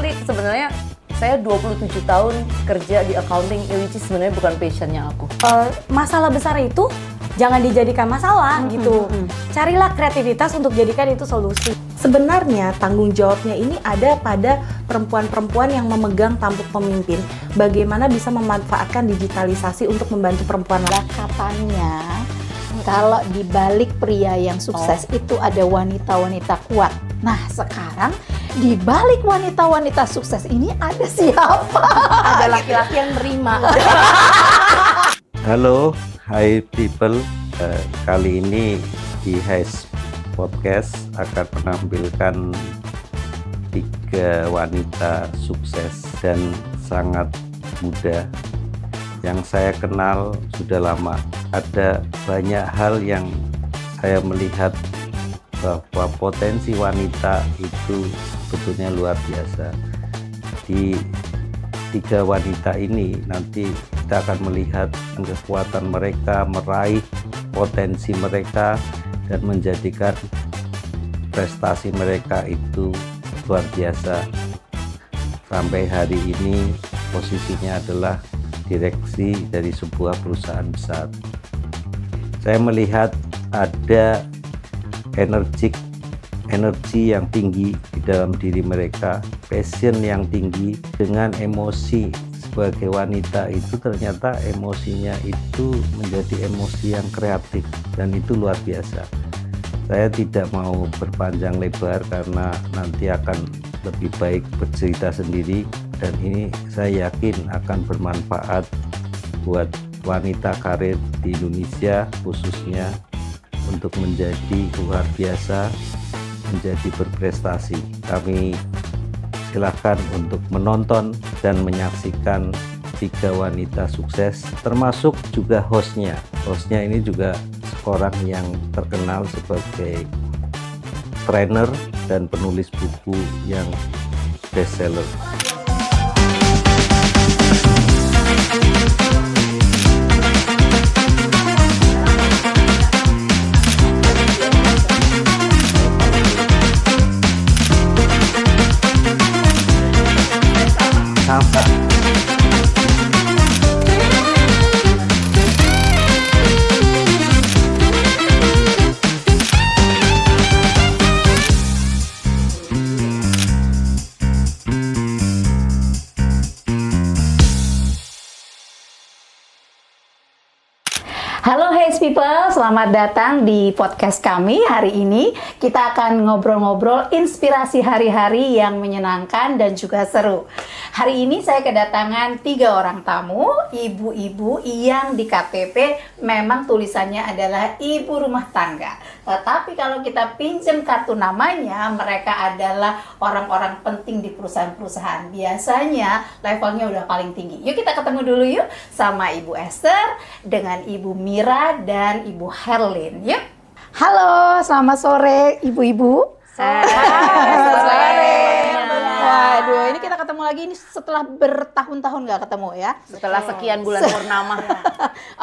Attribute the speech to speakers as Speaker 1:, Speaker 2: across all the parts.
Speaker 1: honestly sebenarnya saya 27 tahun kerja di accounting, which is sebenarnya bukan passionnya aku.
Speaker 2: Masalah besar itu jangan dijadikan masalah gitu. Carilah kreativitas untuk jadikan itu solusi.
Speaker 3: Sebenarnya tanggung jawabnya ini ada pada perempuan-perempuan yang memegang tampuk pemimpin. Bagaimana bisa memanfaatkan digitalisasi untuk membantu perempuan lain.
Speaker 4: Katanya kalau di balik pria yang sukses itu ada wanita-wanita kuat. Nah sekarang di balik wanita-wanita sukses ini ada siapa?
Speaker 2: Ada laki-laki yang nerima.
Speaker 5: Halo, hi people. Kali ini di Hais Podcast akan menampilkan 3 wanita sukses dan sangat muda yang saya kenal sudah lama. Ada banyak hal yang saya melihat bahwa potensi wanita itu sebetulnya luar biasa. Di 3 wanita ini nanti kita akan melihat kekuatan mereka meraih potensi mereka dan menjadikan prestasi mereka itu luar biasa. Sampai hari ini posisinya adalah direksi dari sebuah perusahaan besar. Saya melihat ada energi yang tinggi di dalam diri mereka, passion yang tinggi dengan emosi. Sebagai wanita itu ternyata emosinya itu menjadi emosi yang kreatif dan itu luar biasa. Saya tidak mau berpanjang lebar karena nanti akan lebih baik bercerita sendiri dan ini saya yakin akan bermanfaat buat wanita karir di Indonesia khususnya untuk menjadi luar biasa, menjadi berprestasi. Kami silakan untuk menonton dan menyaksikan 3 wanita sukses, termasuk juga hostnya. Hostnya ini juga orang yang terkenal sebagai trainer dan penulis buku yang bestseller.
Speaker 4: Halo Hey People, selamat datang di podcast kami. Hari ini kita akan ngobrol-ngobrol inspirasi hari-hari yang menyenangkan dan juga seru. Hari ini saya kedatangan 3 orang tamu, ibu-ibu yang di KTP memang tulisannya adalah ibu rumah tangga. Tetapi kalau kita pinjam kartu namanya, mereka adalah orang-orang penting di perusahaan-perusahaan. Biasanya levelnya udah paling tinggi. Yuk kita ketemu dulu yuk sama Ibu Esther dengan Ibu Mira dan Ibu Herlin. Yuk. Halo, selamat sore Ibu-ibu.
Speaker 1: Selamat sore.
Speaker 4: Waduh, ini kita ketemu lagi ini setelah bertahun-tahun nggak ketemu ya.
Speaker 1: Setelah sekian bulan purnama.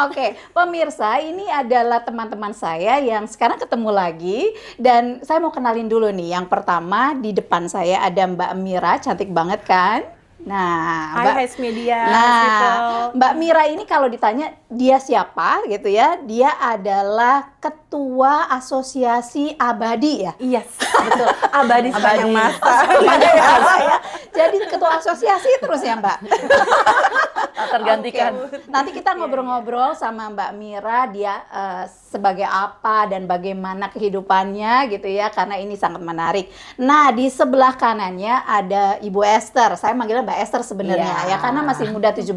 Speaker 4: Oke, pemirsa, ini adalah teman-teman saya yang sekarang ketemu lagi dan saya mau kenalin dulu nih. Yang pertama di depan saya ada Mbak Mira, cantik banget kan? Nah,
Speaker 3: Hai Hais Media.
Speaker 4: Mbak Mira ini kalau ditanya dia siapa gitu ya, dia adalah Ketua Asosiasi Abadi ya.
Speaker 3: Yes, betul. Abadi sepanjang masa.
Speaker 4: Ya. Jadi Ketua Asosiasi terus ya Mbak.
Speaker 1: Tergantikan.
Speaker 4: Oke. Nanti kita ngobrol-ngobrol sama Mbak Mira, dia sebagai apa dan bagaimana kehidupannya gitu ya, karena ini sangat menarik. Nah, di sebelah kanannya ada Ibu Esther. Saya manggilnya Mbak Esther sebenarnya ya, karena masih muda 17.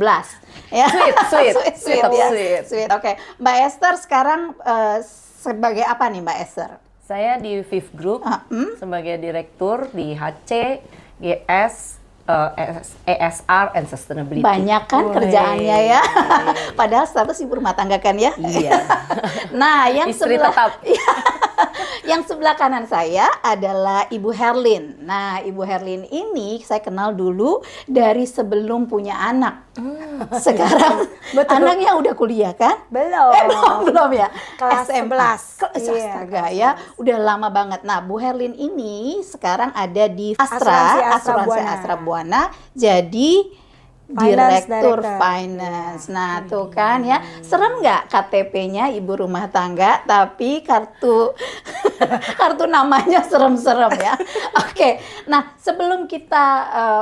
Speaker 4: Ya.
Speaker 1: Sweet.
Speaker 4: Ya. Sweet. Oke. Mbak Esther sekarang sebagai apa nih Mbak Esther?
Speaker 1: Saya di Fifth Group sebagai direktur di HC, GS, ESR and Sustainability.
Speaker 4: Banyak kan kerjaannya ya. Padahal status ibu rumah tangga kan ya.
Speaker 1: Iya.
Speaker 4: Nah, yang
Speaker 1: Istri
Speaker 4: sebelah
Speaker 1: tetap.
Speaker 4: Yang sebelah kanan saya adalah Ibu Herlin. Nah, Ibu Herlin ini saya kenal dulu dari sebelum punya anak. Sekarang anaknya udah kuliah kan? Belum ya.
Speaker 2: Kelas
Speaker 4: SMA.
Speaker 2: 11.
Speaker 4: Kelas
Speaker 2: Iya,
Speaker 4: astaga
Speaker 2: kelas
Speaker 4: ya, udah lama banget. Nah, Bu Herlin ini sekarang ada di Asuransi Astra Buana. Jadi Direktur
Speaker 2: Director.
Speaker 4: Finance. Nah, tuh kan ya. Serem nggak KTP-nya ibu rumah tangga, tapi kartu kartu namanya serem-serem ya. Oke. Nah, sebelum kita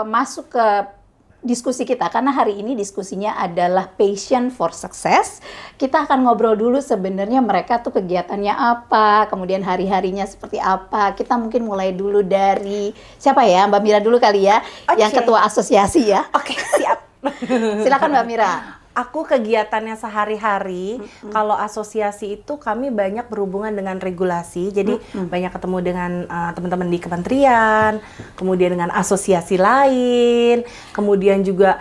Speaker 4: masuk ke diskusi kita, karena hari ini diskusinya adalah Passion for Success, kita akan ngobrol dulu sebenarnya mereka tuh kegiatannya apa, kemudian hari-harinya seperti apa. Kita mungkin mulai dulu dari siapa ya, Mbak Mira dulu kali ya, yang ketua asosiasi ya.
Speaker 3: Oke, siap.
Speaker 4: Silakan Mbak Mira.
Speaker 3: Aku kegiatannya sehari-hari, kalau asosiasi itu kami banyak berhubungan dengan regulasi, jadi banyak ketemu dengan teman-teman di kementerian, kemudian dengan asosiasi lain, kemudian juga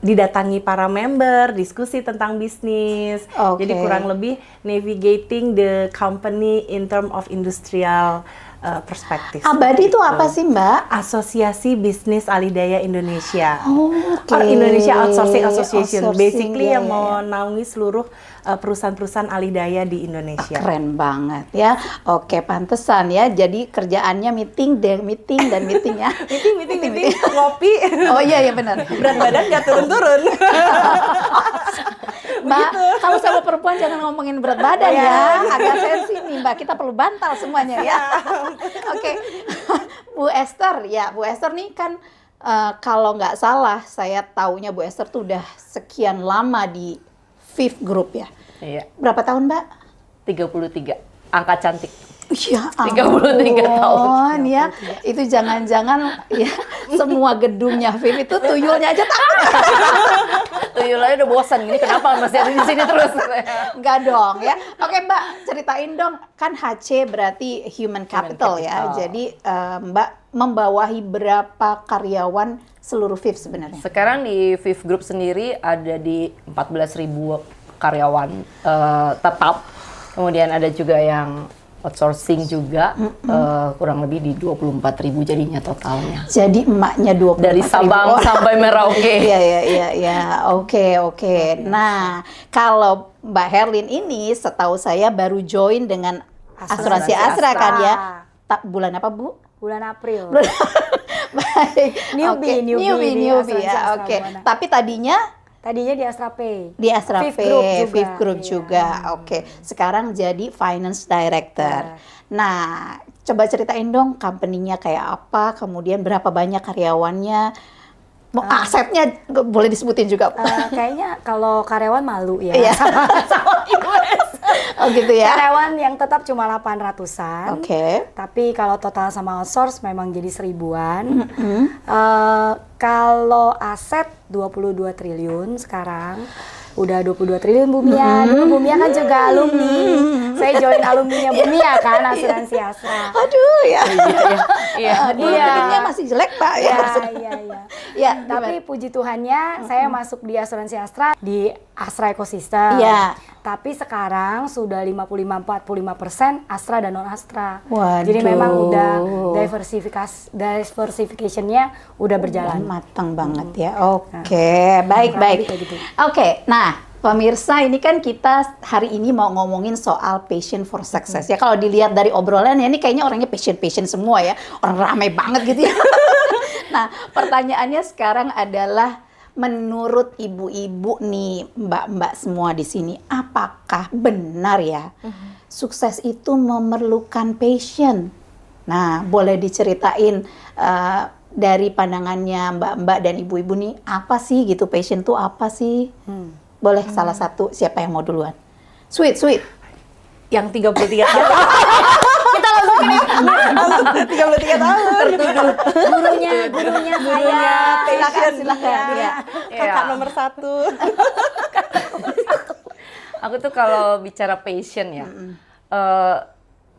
Speaker 3: didatangi para member, diskusi tentang bisnis.
Speaker 4: Oke.
Speaker 3: Jadi kurang lebih navigating the company in term of industrial perspektif.
Speaker 4: Abadi itu apa sih Mbak?
Speaker 3: Asosiasi Bisnis Alidaya Indonesia.
Speaker 4: Oke.
Speaker 3: Indonesia Outsourcing Association.
Speaker 4: Outsourcing,
Speaker 3: Basically
Speaker 4: ya,
Speaker 3: yang menaungi seluruh perusahaan-perusahaan alidaya di Indonesia.
Speaker 4: Keren banget ya. Oke, pantesan ya. Jadi kerjaannya meeting dan meeting ya.
Speaker 3: meeting, ngopi.
Speaker 4: Oh iya benar.
Speaker 3: Berat badan nggak turun-turun.
Speaker 4: Mbak, kalau sama perempuan jangan ngomongin berat badan ya. Agak sensi nih Mbak. Kita perlu bantal semuanya ya. Oke. Bu Esther ya. Bu Esther nih kan kalau nggak salah saya taunya Bu Esther tuh udah sekian lama di Fifth Group ya.
Speaker 1: Iya.
Speaker 4: Berapa tahun Mbak?
Speaker 1: 33. Angka cantik.
Speaker 4: Iya,
Speaker 1: 33 tahun.
Speaker 4: Ya. Itu jangan-jangan ya semua gedungnya Fifth itu tuyulnya aja tak.
Speaker 1: Tuyulnya udah bosan gini, kenapa masih ada di sini terus?
Speaker 4: Enggak dong ya. Oke Mbak, ceritain dong. Kan HC berarti Human Capital ya.
Speaker 1: Capital.
Speaker 4: Jadi Mbak membawahi berapa karyawan seluruh Fifth sebenarnya?
Speaker 1: Sekarang di Fifth Group sendiri ada di 14.000 karyawan tetap. Kemudian ada juga yang outsourcing juga, kurang lebih di 24.000 jadinya totalnya.
Speaker 4: Jadi emaknya 24.000
Speaker 1: Dari Sabang sampai Merauke.
Speaker 4: Iya. Oke. Nah, kalau Mbak Herlin ini setahu saya baru join dengan Asuransi Astra kan ya. Bulan apa, Bu?
Speaker 2: Bulan April.
Speaker 4: Baik.
Speaker 2: Newbie
Speaker 4: di
Speaker 2: Asuransi
Speaker 4: ya.
Speaker 2: Astra
Speaker 4: Oke.
Speaker 2: Buana.
Speaker 4: Tapi tadinya
Speaker 2: Tadinya di Astra Pay.
Speaker 4: di Astra
Speaker 2: Fifth
Speaker 4: Pay,
Speaker 2: Group juga.
Speaker 4: Fifth Group
Speaker 2: Iya.
Speaker 4: juga. Oke. Sekarang jadi Finance Director. Nah, coba ceritain dong company-nya kayak apa, kemudian berapa banyak karyawannya. Asetnya boleh disebutin juga.
Speaker 2: Kayaknya kalau karyawan malu ya.
Speaker 4: Iya. Oh gitu ya.
Speaker 2: Karyawan yang tetap cuma 800-an.
Speaker 4: Oke.
Speaker 2: Tapi kalau total sama outsource memang jadi 1000-an. Kalau aset 22 triliun sekarang. Udah 22 triliun Bu Mia. Dulu Bu Mia kan juga alumni. Saya join alumninya Bu Mia kan, Asuransi Astra.
Speaker 4: Aduh ya.
Speaker 1: Iya.
Speaker 4: Dulu
Speaker 2: Iya.
Speaker 4: gedungnya masih jelek Pak ya.
Speaker 2: Iya.
Speaker 4: Ya,
Speaker 2: Tapi puji Tuhannya saya masuk di Asuransi Astra di Astra Ecosystem.
Speaker 4: Iya.
Speaker 2: Tapi sekarang sudah 55-45% Astra dan non Astra.
Speaker 4: Waduh.
Speaker 2: Jadi memang udah diversification-nya udah berjalan.
Speaker 4: matang banget ya. Oke, baik.
Speaker 2: kayak gitu.
Speaker 4: Oke, nah pemirsa ini kan kita hari ini mau ngomongin soal passion for success ya. Kalau dilihat dari obrolan ya ini kayaknya orangnya passion semua ya. Orang ramai banget gitu ya. Nah, pertanyaannya sekarang adalah menurut ibu-ibu nih, mbak-mbak semua di sini, apakah benar ya sukses itu memerlukan passion? Nah, boleh diceritain dari pandangannya mbak-mbak dan ibu-ibu nih, apa sih gitu passion tuh apa sih? Boleh salah satu, siapa yang mau duluan? Sweet.
Speaker 3: Yang 33 tahun.
Speaker 4: Kita langsung ini.
Speaker 3: 33 tahun.
Speaker 2: Gurunya saya.
Speaker 4: Silakan. Ya.
Speaker 3: Kakak nomor 1.
Speaker 1: Aku tuh kalau bicara passion ya,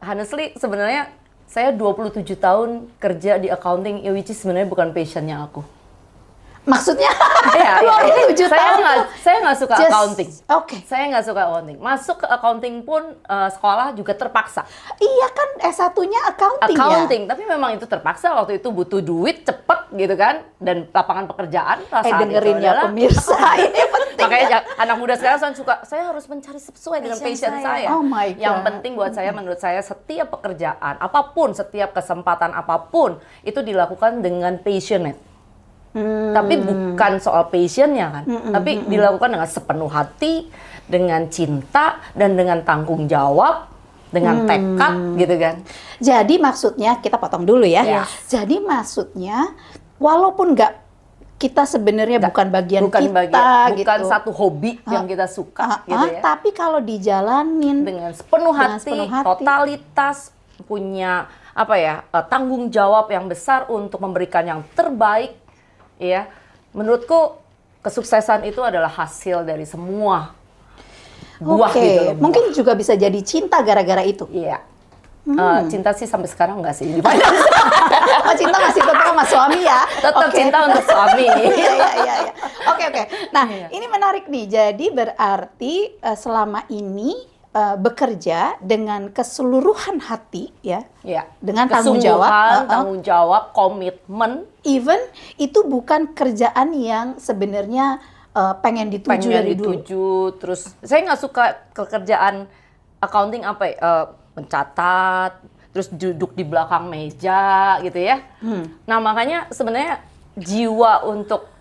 Speaker 1: honestly sebenarnya saya 27 tahun kerja di accounting, which is sebenarnya bukan passionnya aku.
Speaker 4: Maksudnya?
Speaker 1: Iya,
Speaker 4: Luar
Speaker 1: iya.
Speaker 4: 7 tahun.
Speaker 1: Saya nggak suka
Speaker 4: Just-
Speaker 1: accounting.
Speaker 4: Oke.
Speaker 1: Saya nggak suka accounting. Masuk ke accounting pun sekolah juga terpaksa.
Speaker 4: Iya kan S1-nya accounting,
Speaker 1: Accounting, tapi memang itu terpaksa waktu itu butuh duit cepet gitu kan, dan lapangan pekerjaan
Speaker 4: ya.
Speaker 1: saat
Speaker 4: Dengerin
Speaker 1: itu
Speaker 4: ya
Speaker 1: adalah
Speaker 4: pemirsa, ini penting.
Speaker 1: makanya anak muda sekarang saya harus mencari sesuai dengan passion saya.
Speaker 4: Oh my God.
Speaker 1: Yang penting buat saya, menurut saya, setiap pekerjaan apapun, setiap kesempatan apapun itu dilakukan dengan passionate. Tapi bukan soal passionnya kan, tapi dilakukan dengan sepenuh hati, dengan cinta, dan dengan tanggung jawab, dengan tekad gitu kan.
Speaker 4: Jadi maksudnya, kita potong dulu ya.
Speaker 1: Ya.
Speaker 4: Jadi maksudnya, walaupun kita sebenarnya bukan bagian kita gitu.
Speaker 1: Bukan satu hobi yang kita suka gitu ya.
Speaker 4: Tapi kalau dijalanin
Speaker 1: Dengan sepenuh
Speaker 4: Dengan
Speaker 1: hati,
Speaker 4: sepenuh hati.
Speaker 1: totalitas, punya tanggung jawab yang besar untuk memberikan yang terbaik, ya. Menurutku kesuksesan itu adalah hasil dari semua buah
Speaker 4: Oke,
Speaker 1: gitu loh. buah.
Speaker 4: mungkin juga bisa jadi cinta gara-gara itu.
Speaker 1: Iya. Cinta sih sampai sekarang enggak sih di finance.
Speaker 4: Oh, cinta masih tetap sama suami ya?
Speaker 1: Tetap
Speaker 4: Oke.
Speaker 1: cinta untuk suami.
Speaker 4: Iya. Oke. Nah, ini menarik nih. Jadi berarti selama ini bekerja dengan keseluruhan hati ya.
Speaker 1: Iya.
Speaker 4: Dengan tanggung jawab,
Speaker 1: Kesungguhan, tanggung jawab, komitmen,
Speaker 4: even itu bukan kerjaan yang sebenarnya pengen dituju dari dulu.
Speaker 1: Terus saya nggak suka pekerjaan accounting mencatat, terus duduk di belakang meja gitu ya. Nah makanya sebenarnya jiwa untuk,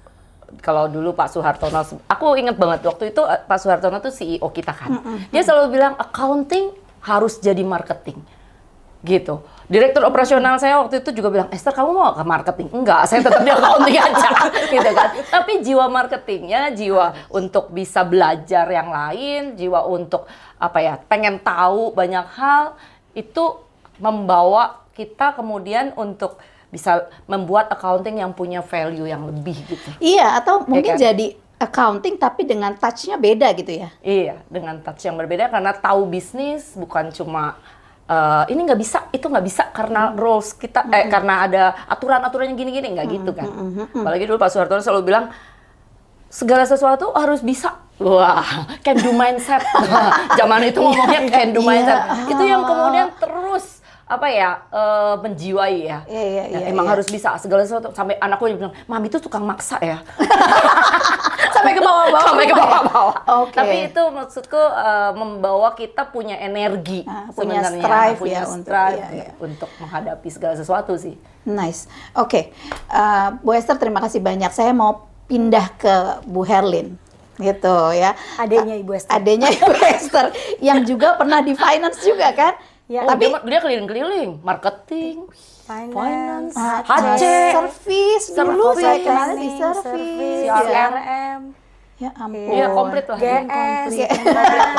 Speaker 1: kalau dulu Pak Soehartono, aku ingat banget waktu itu Pak Soehartono tuh CEO kita kan. Dia selalu bilang accounting harus jadi marketing. Gitu. Direktur operasional saya waktu itu juga bilang, Esther kamu mau ke marketing? Enggak, saya tetap di accounting aja. Gitu kan. Tapi jiwa marketingnya, jiwa untuk bisa belajar yang lain, jiwa untuk pengen tahu banyak hal, itu membawa kita kemudian untuk bisa membuat accounting yang punya value yang lebih gitu.
Speaker 4: Iya, atau mungkin
Speaker 1: kan?
Speaker 4: jadi accounting tapi dengan touch-nya beda gitu ya.
Speaker 1: Iya, dengan touch yang berbeda karena tahu bisnis, bukan cuma ini nggak bisa, itu nggak bisa karena rules kita, karena ada aturan-aturan yang gini-gini, nggak gitu kan. Apalagi dulu Pak Soeharto selalu bilang, segala sesuatu harus bisa. Wah, can do mindset. Zaman itu ngomongnya can do mindset. Itu yang kemudian terus menjiwai ya.
Speaker 4: Iya,
Speaker 1: Emang harus bisa segala sesuatu. Sampai anakku bilang, Mami itu tukang maksa ya.
Speaker 4: Sampai ke bawah-bawah.
Speaker 1: Sampai ke bawah-bawah.
Speaker 4: Oke.
Speaker 1: Tapi itu maksudku membawa kita punya energi
Speaker 4: punya
Speaker 1: sebenarnya.
Speaker 4: strive
Speaker 1: Punya
Speaker 4: ya
Speaker 1: strive
Speaker 4: iya.
Speaker 1: untuk menghadapi segala sesuatu sih.
Speaker 4: Nice. Oke. Bu Esther, terima kasih banyak. Saya mau pindah ke Bu Herlin. Gitu ya.
Speaker 2: Adanya Ibu Esther.
Speaker 4: Adanya Ibu Esther yang juga pernah di finance juga kan?
Speaker 2: Ya.
Speaker 1: Tapi dia keliling-keliling, marketing, finance, HC,
Speaker 4: service dulu saya kenal di
Speaker 2: Planning,
Speaker 4: service.
Speaker 2: CRM,
Speaker 4: Ya ampun.
Speaker 1: Iya, komplit lah.
Speaker 2: GS,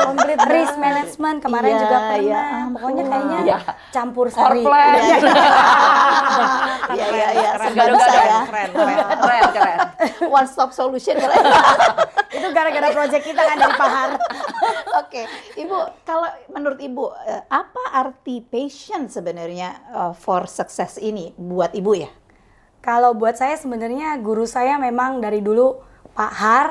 Speaker 4: Komplit.
Speaker 2: risk management kemarin
Speaker 4: Iya,
Speaker 2: juga
Speaker 4: iya,
Speaker 2: pernah.
Speaker 4: ampun.
Speaker 2: Pokoknya kayaknya
Speaker 1: Iya.
Speaker 2: campur sari.
Speaker 1: Plan.
Speaker 4: Iya, serba
Speaker 1: Gado-gado,
Speaker 4: bisa ya.
Speaker 1: keren.
Speaker 4: One stop solution.
Speaker 2: Itu gara-gara project kita kan dari Pahar.
Speaker 4: Oke, Ibu, kalau menurut Ibu apa arti passion sebenarnya for success ini buat Ibu ya?
Speaker 2: Kalau buat saya sebenarnya guru saya memang dari dulu Pak Har,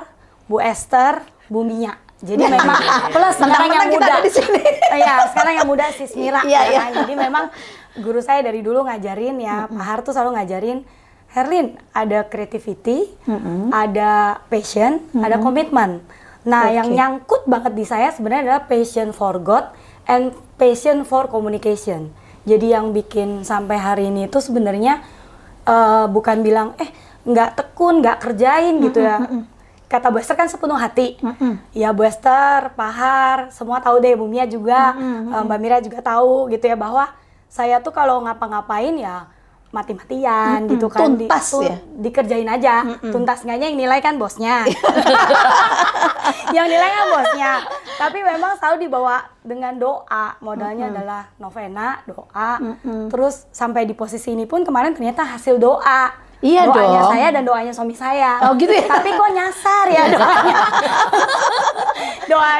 Speaker 2: Bu Esther, Bu Mia. Jadi memang plus sekarang yang
Speaker 4: kita
Speaker 2: muda.
Speaker 4: ada di sini.
Speaker 2: Iya, sekarang yang muda Sis Mira.
Speaker 4: Iya, iya.
Speaker 2: Kan? Jadi memang guru saya dari dulu ngajarin ya, Pak Har tuh selalu ngajarin, Herlin, ada creativity, ada passion, ada komitmen. Nah, yang nyangkut banget di saya sebenarnya adalah passion for God and passion for communication. Jadi yang bikin sampai hari ini itu sebenarnya bukan bilang nggak tekun, nggak kerjain gitu ya. Kata Bu Esther kan sepenuh hati. Ya Bu Esther, Pak Har, semua tahu deh, Bu Mia juga, Mbak Mira juga tahu gitu ya, bahwa saya tuh kalau ngapa-ngapain ya mati-matian gitu kan.
Speaker 4: Tuntas ya?
Speaker 2: Dikerjain aja. Tuntas enggaknya yang nilai kan bosnya. Yang nilai kan bosnya. Tapi memang selalu dibawa dengan doa. Modalnya adalah novena, doa. Terus sampai di posisi ini pun kemarin ternyata hasil doa.
Speaker 4: Iya
Speaker 2: doanya
Speaker 4: dong.
Speaker 2: saya dan doanya suami saya.
Speaker 4: Oh gitu ya?
Speaker 2: Tapi kok nyasar ya doanya.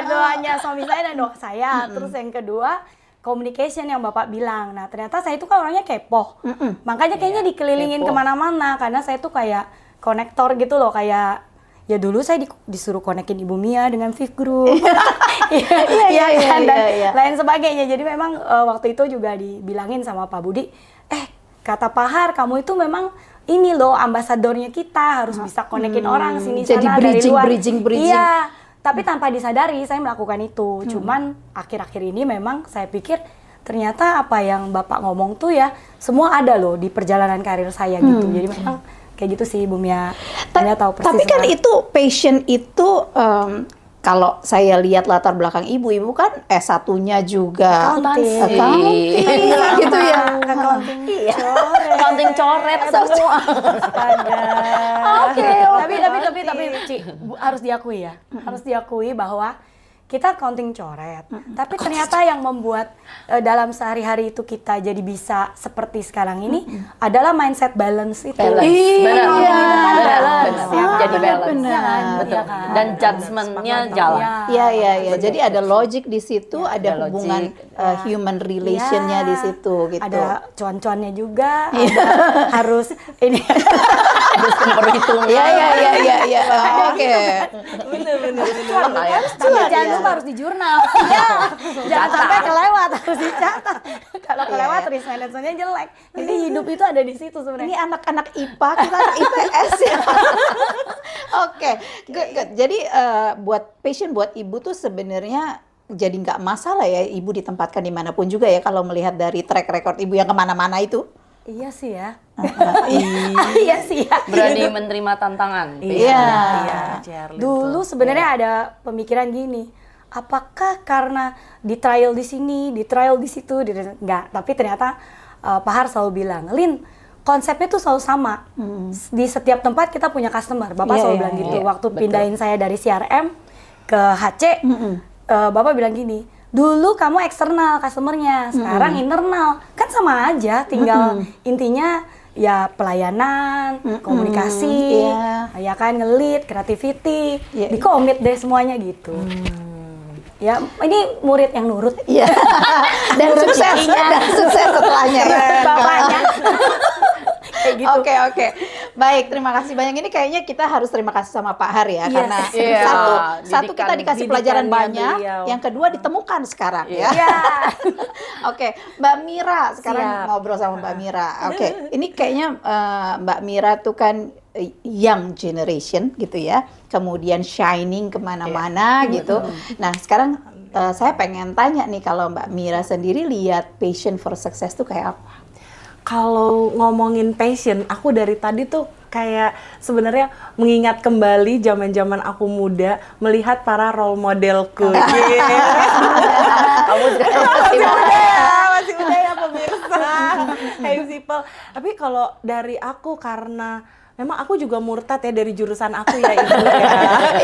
Speaker 2: Doanya suami saya dan doa saya. Terus yang kedua, communication yang Bapak bilang. Nah ternyata saya itu kan orangnya kepo. Makanya kayaknya dikelilingin
Speaker 1: kepo.
Speaker 2: kemana-mana. Karena saya tuh kayak konektor gitu loh, kayak ya dulu saya disuruh konekin Ibu Mia dengan Viv Group. Dan lain sebagainya. Jadi memang waktu itu juga dibilangin sama Pak Budi, kata Pak Har, kamu itu memang ini loh ambasadornya kita, harus bisa konekin orang sini
Speaker 4: jadi
Speaker 2: sana dari luar.
Speaker 4: bridging.
Speaker 2: Iya, tapi tanpa disadari saya melakukan itu. Cuman akhir-akhir ini memang saya pikir ternyata apa yang Bapak ngomong tuh ya semua ada loh di perjalanan karir saya gitu. Jadi memang kayak gitu sih Bu Mia. Saya tahu persis.
Speaker 4: Tapi kan
Speaker 2: lah.
Speaker 4: itu passion itu kalau saya lihat latar belakang ibu kan S1-nya juga
Speaker 2: Accounting.
Speaker 4: gitu ya.
Speaker 1: Accounting coret semua.
Speaker 2: Oke. Tapi Ci, harus diakui ya. Harus diakui bahwa kita accounting coret. Tapi ternyata yang membuat dalam sehari-hari itu kita jadi bisa seperti sekarang ini adalah mindset balance itu.
Speaker 1: Benar.
Speaker 2: Balance.
Speaker 1: Jadi balance.
Speaker 4: Benar.
Speaker 1: Betul. Dan judgement-nya jalan.
Speaker 4: Iya. Jadi ada logic di situ, ada hubungan
Speaker 1: logic.
Speaker 4: human relation-nya di situ gitu.
Speaker 2: Ada cuan-cuannya juga, ada harus ini.
Speaker 1: Harus perhitungan.
Speaker 4: Iya. Oke.
Speaker 2: Tapi jangan lupa harus di jurnal. Jangan sampai kelewat, harus dicatat. Kalau kelewat risk management-nya jelek. Jadi hidup itu ada di situ
Speaker 4: Ini
Speaker 2: sebenarnya.
Speaker 4: anak-anak IPA, kita anak IPS ya. Oke, good. Jadi buat passion buat ibu tuh sebenarnya jadi nggak masalah ya ibu ditempatkan dimanapun juga ya kalau melihat dari track record ibu yang kemana-mana itu.
Speaker 2: Iya sih ya.
Speaker 4: Iya sih ya.
Speaker 1: Berani menerima tantangan.
Speaker 4: Iya.
Speaker 3: Cherly,
Speaker 2: Dulu sebenarnya ada pemikiran gini, apakah karena di trial di sini, di trial di situ, enggak. Tapi ternyata Pak Har selalu bilang, Lin, konsepnya tuh selalu sama. Di setiap tempat kita punya customer. Bapak selalu bilang gitu. Waktu pindahin saya dari CRM ke HC, Bapak bilang gini, dulu kamu eksternal customernya, sekarang internal. Kan sama aja, tinggal intinya ya pelayanan, komunikasi, ya kan, nge-lead, creativity, di-commit deh semuanya gitu. Ya, ini murid yang nurut.
Speaker 4: Iya. Dan sukses setelahnya ya.
Speaker 2: Bapaknya. Kayak gitu.
Speaker 4: Oke. Baik, terima kasih banyak. Ini kayaknya kita harus terima kasih sama Pak Har ya,
Speaker 2: Yes.
Speaker 4: karena
Speaker 1: Iya.
Speaker 4: satu kita dikasih pelajaran
Speaker 3: didikannya
Speaker 4: banyak,
Speaker 3: beliau.
Speaker 4: yang kedua ditemukan sekarang ya.
Speaker 2: Iya.
Speaker 4: Oke, Mbak Mira sekarang
Speaker 3: Siap.
Speaker 4: ngobrol sama Mbak Mira. Oke, ini kayaknya Mbak Mira tuh kan young generation gitu ya, kemudian shining kemana-mana gitu. Nah sekarang saya pengen tanya nih, kalau Mbak Mira sendiri lihat passion for success tuh kayak apa?
Speaker 3: Kalau ngomongin passion, aku dari tadi tuh kayak sebenarnya mengingat kembali zaman-zaman aku muda, melihat para role modelku.
Speaker 1: Kamu sekarang
Speaker 3: Masih muda ya pemirsa. Hey people. Tapi kalau dari aku, karena memang aku juga murtad ya dari jurusan aku ya Ibu ya.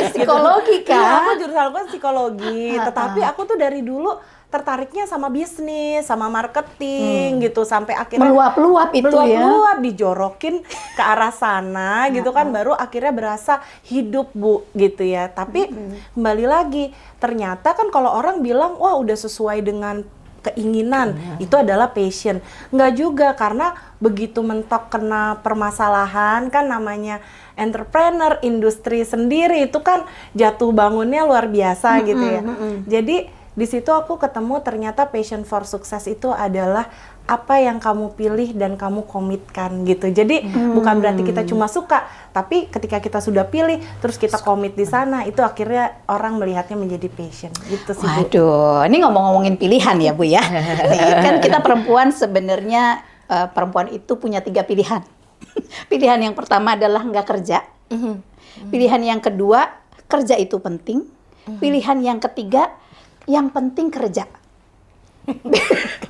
Speaker 4: Psikologi kan?
Speaker 3: Iya, aku jurusan aku kan psikologi. Tetapi aku tuh dari dulu tertariknya sama bisnis, sama marketing gitu, sampai akhirnya
Speaker 4: Meluap-luap itu ya.
Speaker 3: meluap-luap, dijorokin ke arah sana gitu kan, baru akhirnya berasa hidup Bu gitu ya. Tapi kembali lagi, ternyata kan kalau orang bilang wah udah sesuai dengan keinginan, itu adalah passion. Enggak juga, karena begitu mentok kena permasalahan, kan namanya entrepreneur, industri sendiri itu kan jatuh bangunnya luar biasa gitu ya. Jadi di situ aku ketemu ternyata passion for success itu adalah apa yang kamu pilih dan kamu komitkan gitu. Jadi bukan berarti kita cuma suka, tapi ketika kita sudah pilih terus kita komit di sana, itu akhirnya orang melihatnya menjadi passion gitu sih Bu.
Speaker 4: Waduh, ini ngomong-ngomongin pilihan ya Bu ya. Nih, kan kita perempuan sebenarnya perempuan itu punya 3 pilihan. Pilihan yang pertama adalah nggak kerja. Pilihan yang kedua, kerja itu penting. Pilihan yang ketiga, yang penting kerja.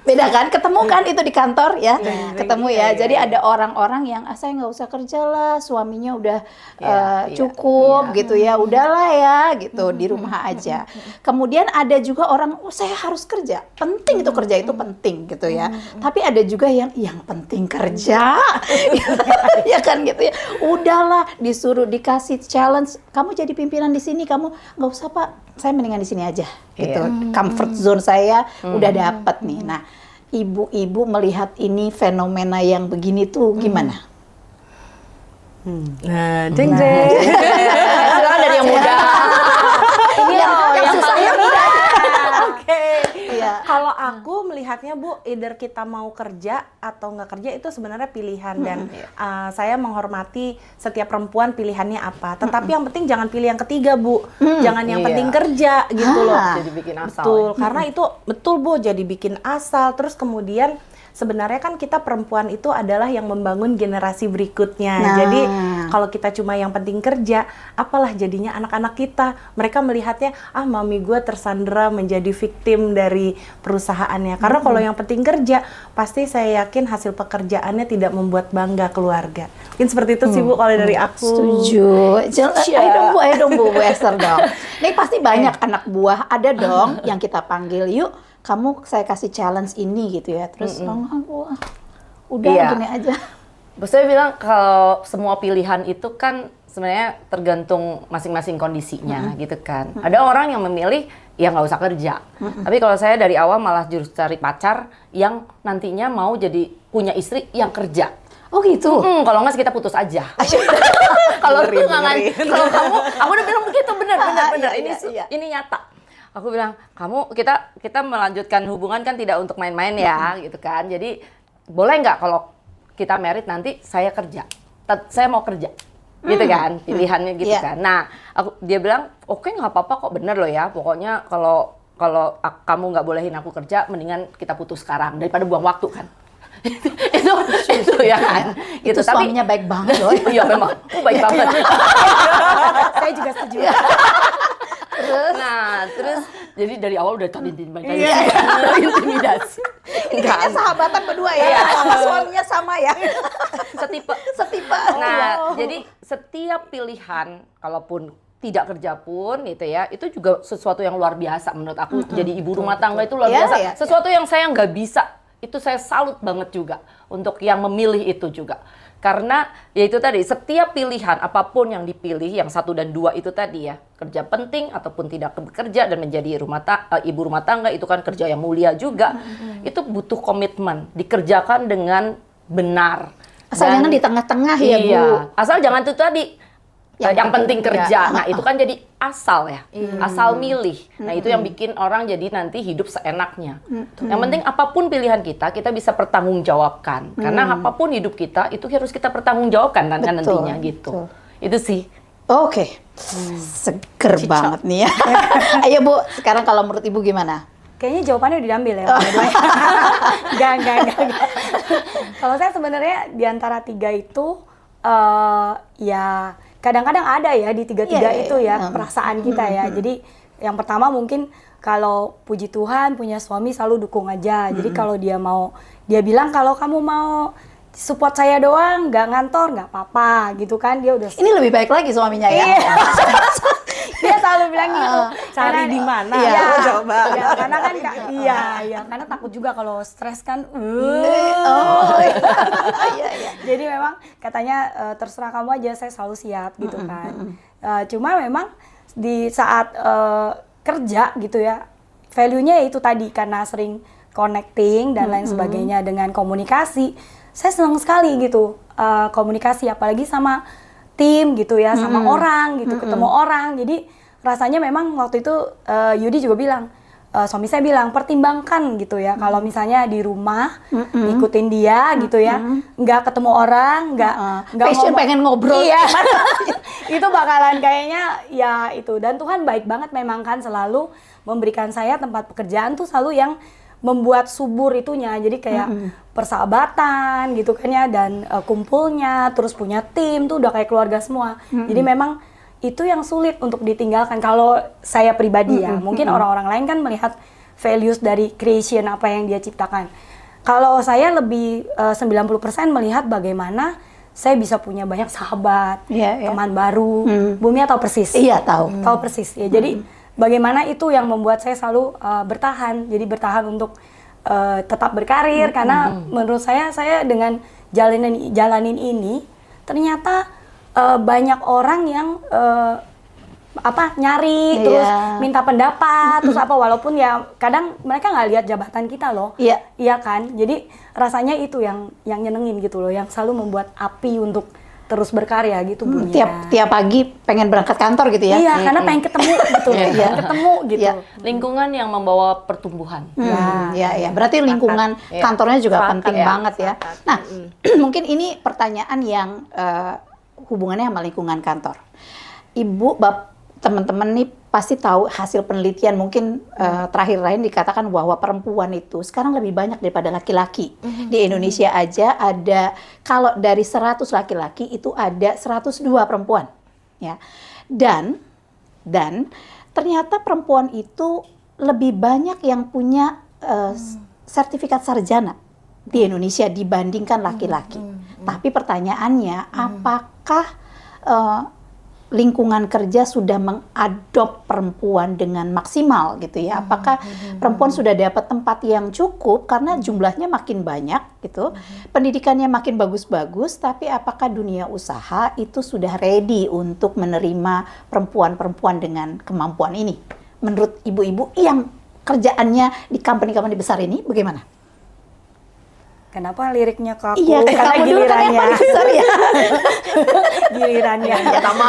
Speaker 4: Beda kan? Ketemu kan itu di kantor ya, ketemu ya. Jadi ada orang-orang yang saya nggak usah kerja lah, suaminya udah cukup gitu ya, udahlah ya gitu, di rumah aja. Kemudian ada juga orang, saya harus kerja, penting itu kerja itu penting gitu ya. Tapi ada juga yang penting kerja, ya kan gitu ya. Udahlah, disuruh dikasih challenge, kamu jadi pimpinan di sini, kamu nggak usah Pak, saya mendingan di sini aja gitu. Comfort zone saya udah dapet nih. Nah, ibu-ibu melihat ini fenomena yang begini tuh gimana?
Speaker 3: Nah, jeng jeng.
Speaker 1: Silakan dari yang muda.
Speaker 2: Ini yang susah yang muda.
Speaker 3: Oke.
Speaker 4: Iya.
Speaker 3: Kalau aku melihatnya Bu, either kita mau kerja atau nggak kerja itu sebenarnya pilihan dan saya menghormati setiap perempuan pilihannya apa. Tetapi yang penting jangan pilih yang ketiga Bu, jangan yang
Speaker 1: Iya.
Speaker 3: penting kerja gitu loh.
Speaker 1: Jadi bikin asal.
Speaker 3: Betul, karena itu betul Bu, jadi bikin asal. Terus kemudian sebenarnya kan kita perempuan itu adalah yang membangun generasi berikutnya.
Speaker 4: Nah.
Speaker 3: Jadi kalau kita cuma yang penting kerja, apalah jadinya anak-anak kita. Mereka melihatnya, mami gue tersandera menjadi victim dari perusahaannya. Karena kalau yang penting kerja, pasti saya yakin hasil pekerjaannya tidak membuat bangga keluarga. Mungkin seperti itu sih Bu kalau dari aku.
Speaker 4: Setuju. Ayo dong Bu Esther dong. Ini pasti banyak anak buah, ada dong yang kita panggil, yuk kamu saya kasih challenge ini gitu ya. Terus udah
Speaker 1: Iya.
Speaker 4: gini aja.
Speaker 1: Saya bilang kalau semua pilihan itu kan sebenarnya tergantung masing-masing kondisinya gitu kan. Ada orang yang memilih ya nggak usah kerja. Tapi kalau saya dari awal malah justru cari pacar yang nantinya mau jadi punya istri yang kerja.
Speaker 4: Oh gitu.
Speaker 1: Kalau nggak kita putus aja. Kalau itu nggak kalau kamu, aku udah bilang begitu benar.
Speaker 4: Iya.
Speaker 1: Ini nyata. Aku bilang kita melanjutkan hubungan kan tidak untuk main-main ya gitu kan. Jadi boleh nggak kalau kita married nanti saya kerja, saya mau kerja gitu kan pilihannya gitu kan. Nah dia bilang oke, nggak apa-apa kok, bener loh ya. Pokoknya kalau kamu nggak bolehin aku kerja, mendingan kita putus sekarang daripada buang waktu kan. itu ya kan.
Speaker 4: Itu
Speaker 1: Gitu.
Speaker 4: suaminya baik banget loh.
Speaker 1: Iya memang, baik banget.
Speaker 2: Saya juga setuju.
Speaker 1: Terus jadi dari awal udah tadi intimidasi.
Speaker 4: Kayaknya sahabatan berdua ya, sama suaminya sama ya. Setipe.
Speaker 1: Nah, jadi setiap pilihan, kalaupun tidak kerja pun gitu ya, itu juga sesuatu yang luar biasa menurut aku. Jadi ibu rumah tangga itu luar biasa.
Speaker 4: Iya.
Speaker 1: Sesuatu yang saya nggak bisa, itu saya salut banget juga untuk yang memilih itu juga. Karena ya itu tadi, setiap pilihan apapun yang dipilih, yang 1 dan 2 itu tadi ya, kerja penting ataupun tidak bekerja dan menjadi ibu rumah tangga, itu kan kerja yang mulia juga. Itu butuh komitmen, dikerjakan dengan benar.
Speaker 4: Asal jangan di tengah-tengah ya Bu.
Speaker 1: Iya, asal jangan itu tadi. Yang penting kerja.
Speaker 4: Iya.
Speaker 1: Nah, itu kan jadi asal ya. Asal milih. Nah, itu yang bikin orang jadi nanti hidup seenaknya. Yang penting apapun pilihan kita bisa pertanggungjawabkan. Karena apapun hidup kita itu harus kita pertanggungjawabkan kan nantinya gitu. Itu sih.
Speaker 4: Oke. Seger banget nih ya. Ayo Bu, sekarang kalau menurut Ibu gimana?
Speaker 2: Kayaknya jawabannya udah diambil ya. Enggak. Kalau saya sebenarnya di antara 3 itu ya kadang-kadang ada ya di 3 itu ya perasaan kita ya. Jadi yang pertama mungkin kalau puji Tuhan punya suami selalu dukung aja. Jadi kalau dia bilang kalau kamu mau support saya doang, nggak ngantor, nggak apa-apa gitu kan. Dia udah
Speaker 4: Ini lebih baik lagi suaminya ya.
Speaker 2: Iya. Dia selalu bilang gitu.
Speaker 3: Cari di mana?
Speaker 2: Iya,
Speaker 3: Coba.
Speaker 2: iya, karena kan karena takut juga kalau stres kan.
Speaker 4: Iya.
Speaker 2: Jadi memang katanya terserah kamu aja, saya selalu siap gitu kan. Cuma memang di saat kerja gitu ya, value-nya itu tadi karena sering connecting dan lain sebagainya dengan komunikasi. Saya senang sekali gitu komunikasi, apalagi sama tim gitu ya, sama orang gitu, ketemu orang. Jadi rasanya memang waktu itu Yudi juga bilang, suami saya bilang pertimbangkan gitu ya, kalau misalnya di rumah ikutin dia gitu ya, nggak ketemu orang, nggak
Speaker 4: passion pengen ngobrol.
Speaker 2: Iya. Itu bakalan kayaknya ya itu. Dan Tuhan baik banget memang kan, selalu memberikan saya tempat pekerjaan tuh selalu yang membuat subur itunya, jadi kayak persahabatan gitu kan ya, dan kumpulnya, terus punya tim tuh udah kayak keluarga semua. Jadi memang itu yang sulit untuk ditinggalkan kalau saya pribadi ya. Mungkin orang-orang lain kan melihat values dari creation apa yang dia ciptakan. Kalau saya lebih 90% melihat bagaimana saya bisa punya banyak sahabat, teman baru. Bumi tahu persis.
Speaker 4: Iya, tahu.
Speaker 2: Tahu persis ya. Jadi bagaimana itu yang membuat saya selalu bertahan. Jadi bertahan untuk tetap berkarir karena menurut saya dengan jalanin ini ternyata banyak orang yang nyari terus minta pendapat terus walaupun ya kadang mereka nggak lihat jabatan kita loh. Iya kan? Jadi rasanya itu yang nyenengin gitu loh, yang selalu membuat api untuk terus berkarya gitu bunyinya.
Speaker 4: Tiap pagi pengen berangkat kantor gitu ya?
Speaker 2: Iya, karena pengen ketemu gitu, pengen ketemu gitu.
Speaker 4: Iya.
Speaker 1: Lingkungan yang membawa pertumbuhan.
Speaker 4: Ya. Berarti lingkungan kantornya juga penting banget ya.
Speaker 3: Sepakat.
Speaker 4: Nah, mungkin ini pertanyaan yang hubungannya sama lingkungan kantor. Ibu, teman-teman nih pasti tahu hasil penelitian mungkin terakhir dikatakan bahwa perempuan itu sekarang lebih banyak daripada laki-laki. Di Indonesia aja ada, kalau dari 100 laki-laki itu ada 102 perempuan. Ya. Dan ternyata perempuan itu lebih banyak yang punya sertifikat sarjana di Indonesia dibandingkan laki-laki. Tapi pertanyaannya, apakah lingkungan kerja sudah mengadop perempuan dengan maksimal gitu ya? Apakah perempuan sudah dapat tempat yang cukup karena jumlahnya makin banyak gitu, pendidikannya makin bagus-bagus, tapi apakah dunia usaha itu sudah ready untuk menerima perempuan-perempuan dengan kemampuan ini? Menurut ibu-ibu yang kerjaannya di company-company besar ini bagaimana?
Speaker 2: Kenapa liriknya ke aku?
Speaker 4: Iya,
Speaker 2: Karena
Speaker 4: kamu dulu kan yang paling besar ya.
Speaker 2: gilirannya.
Speaker 3: Pertama.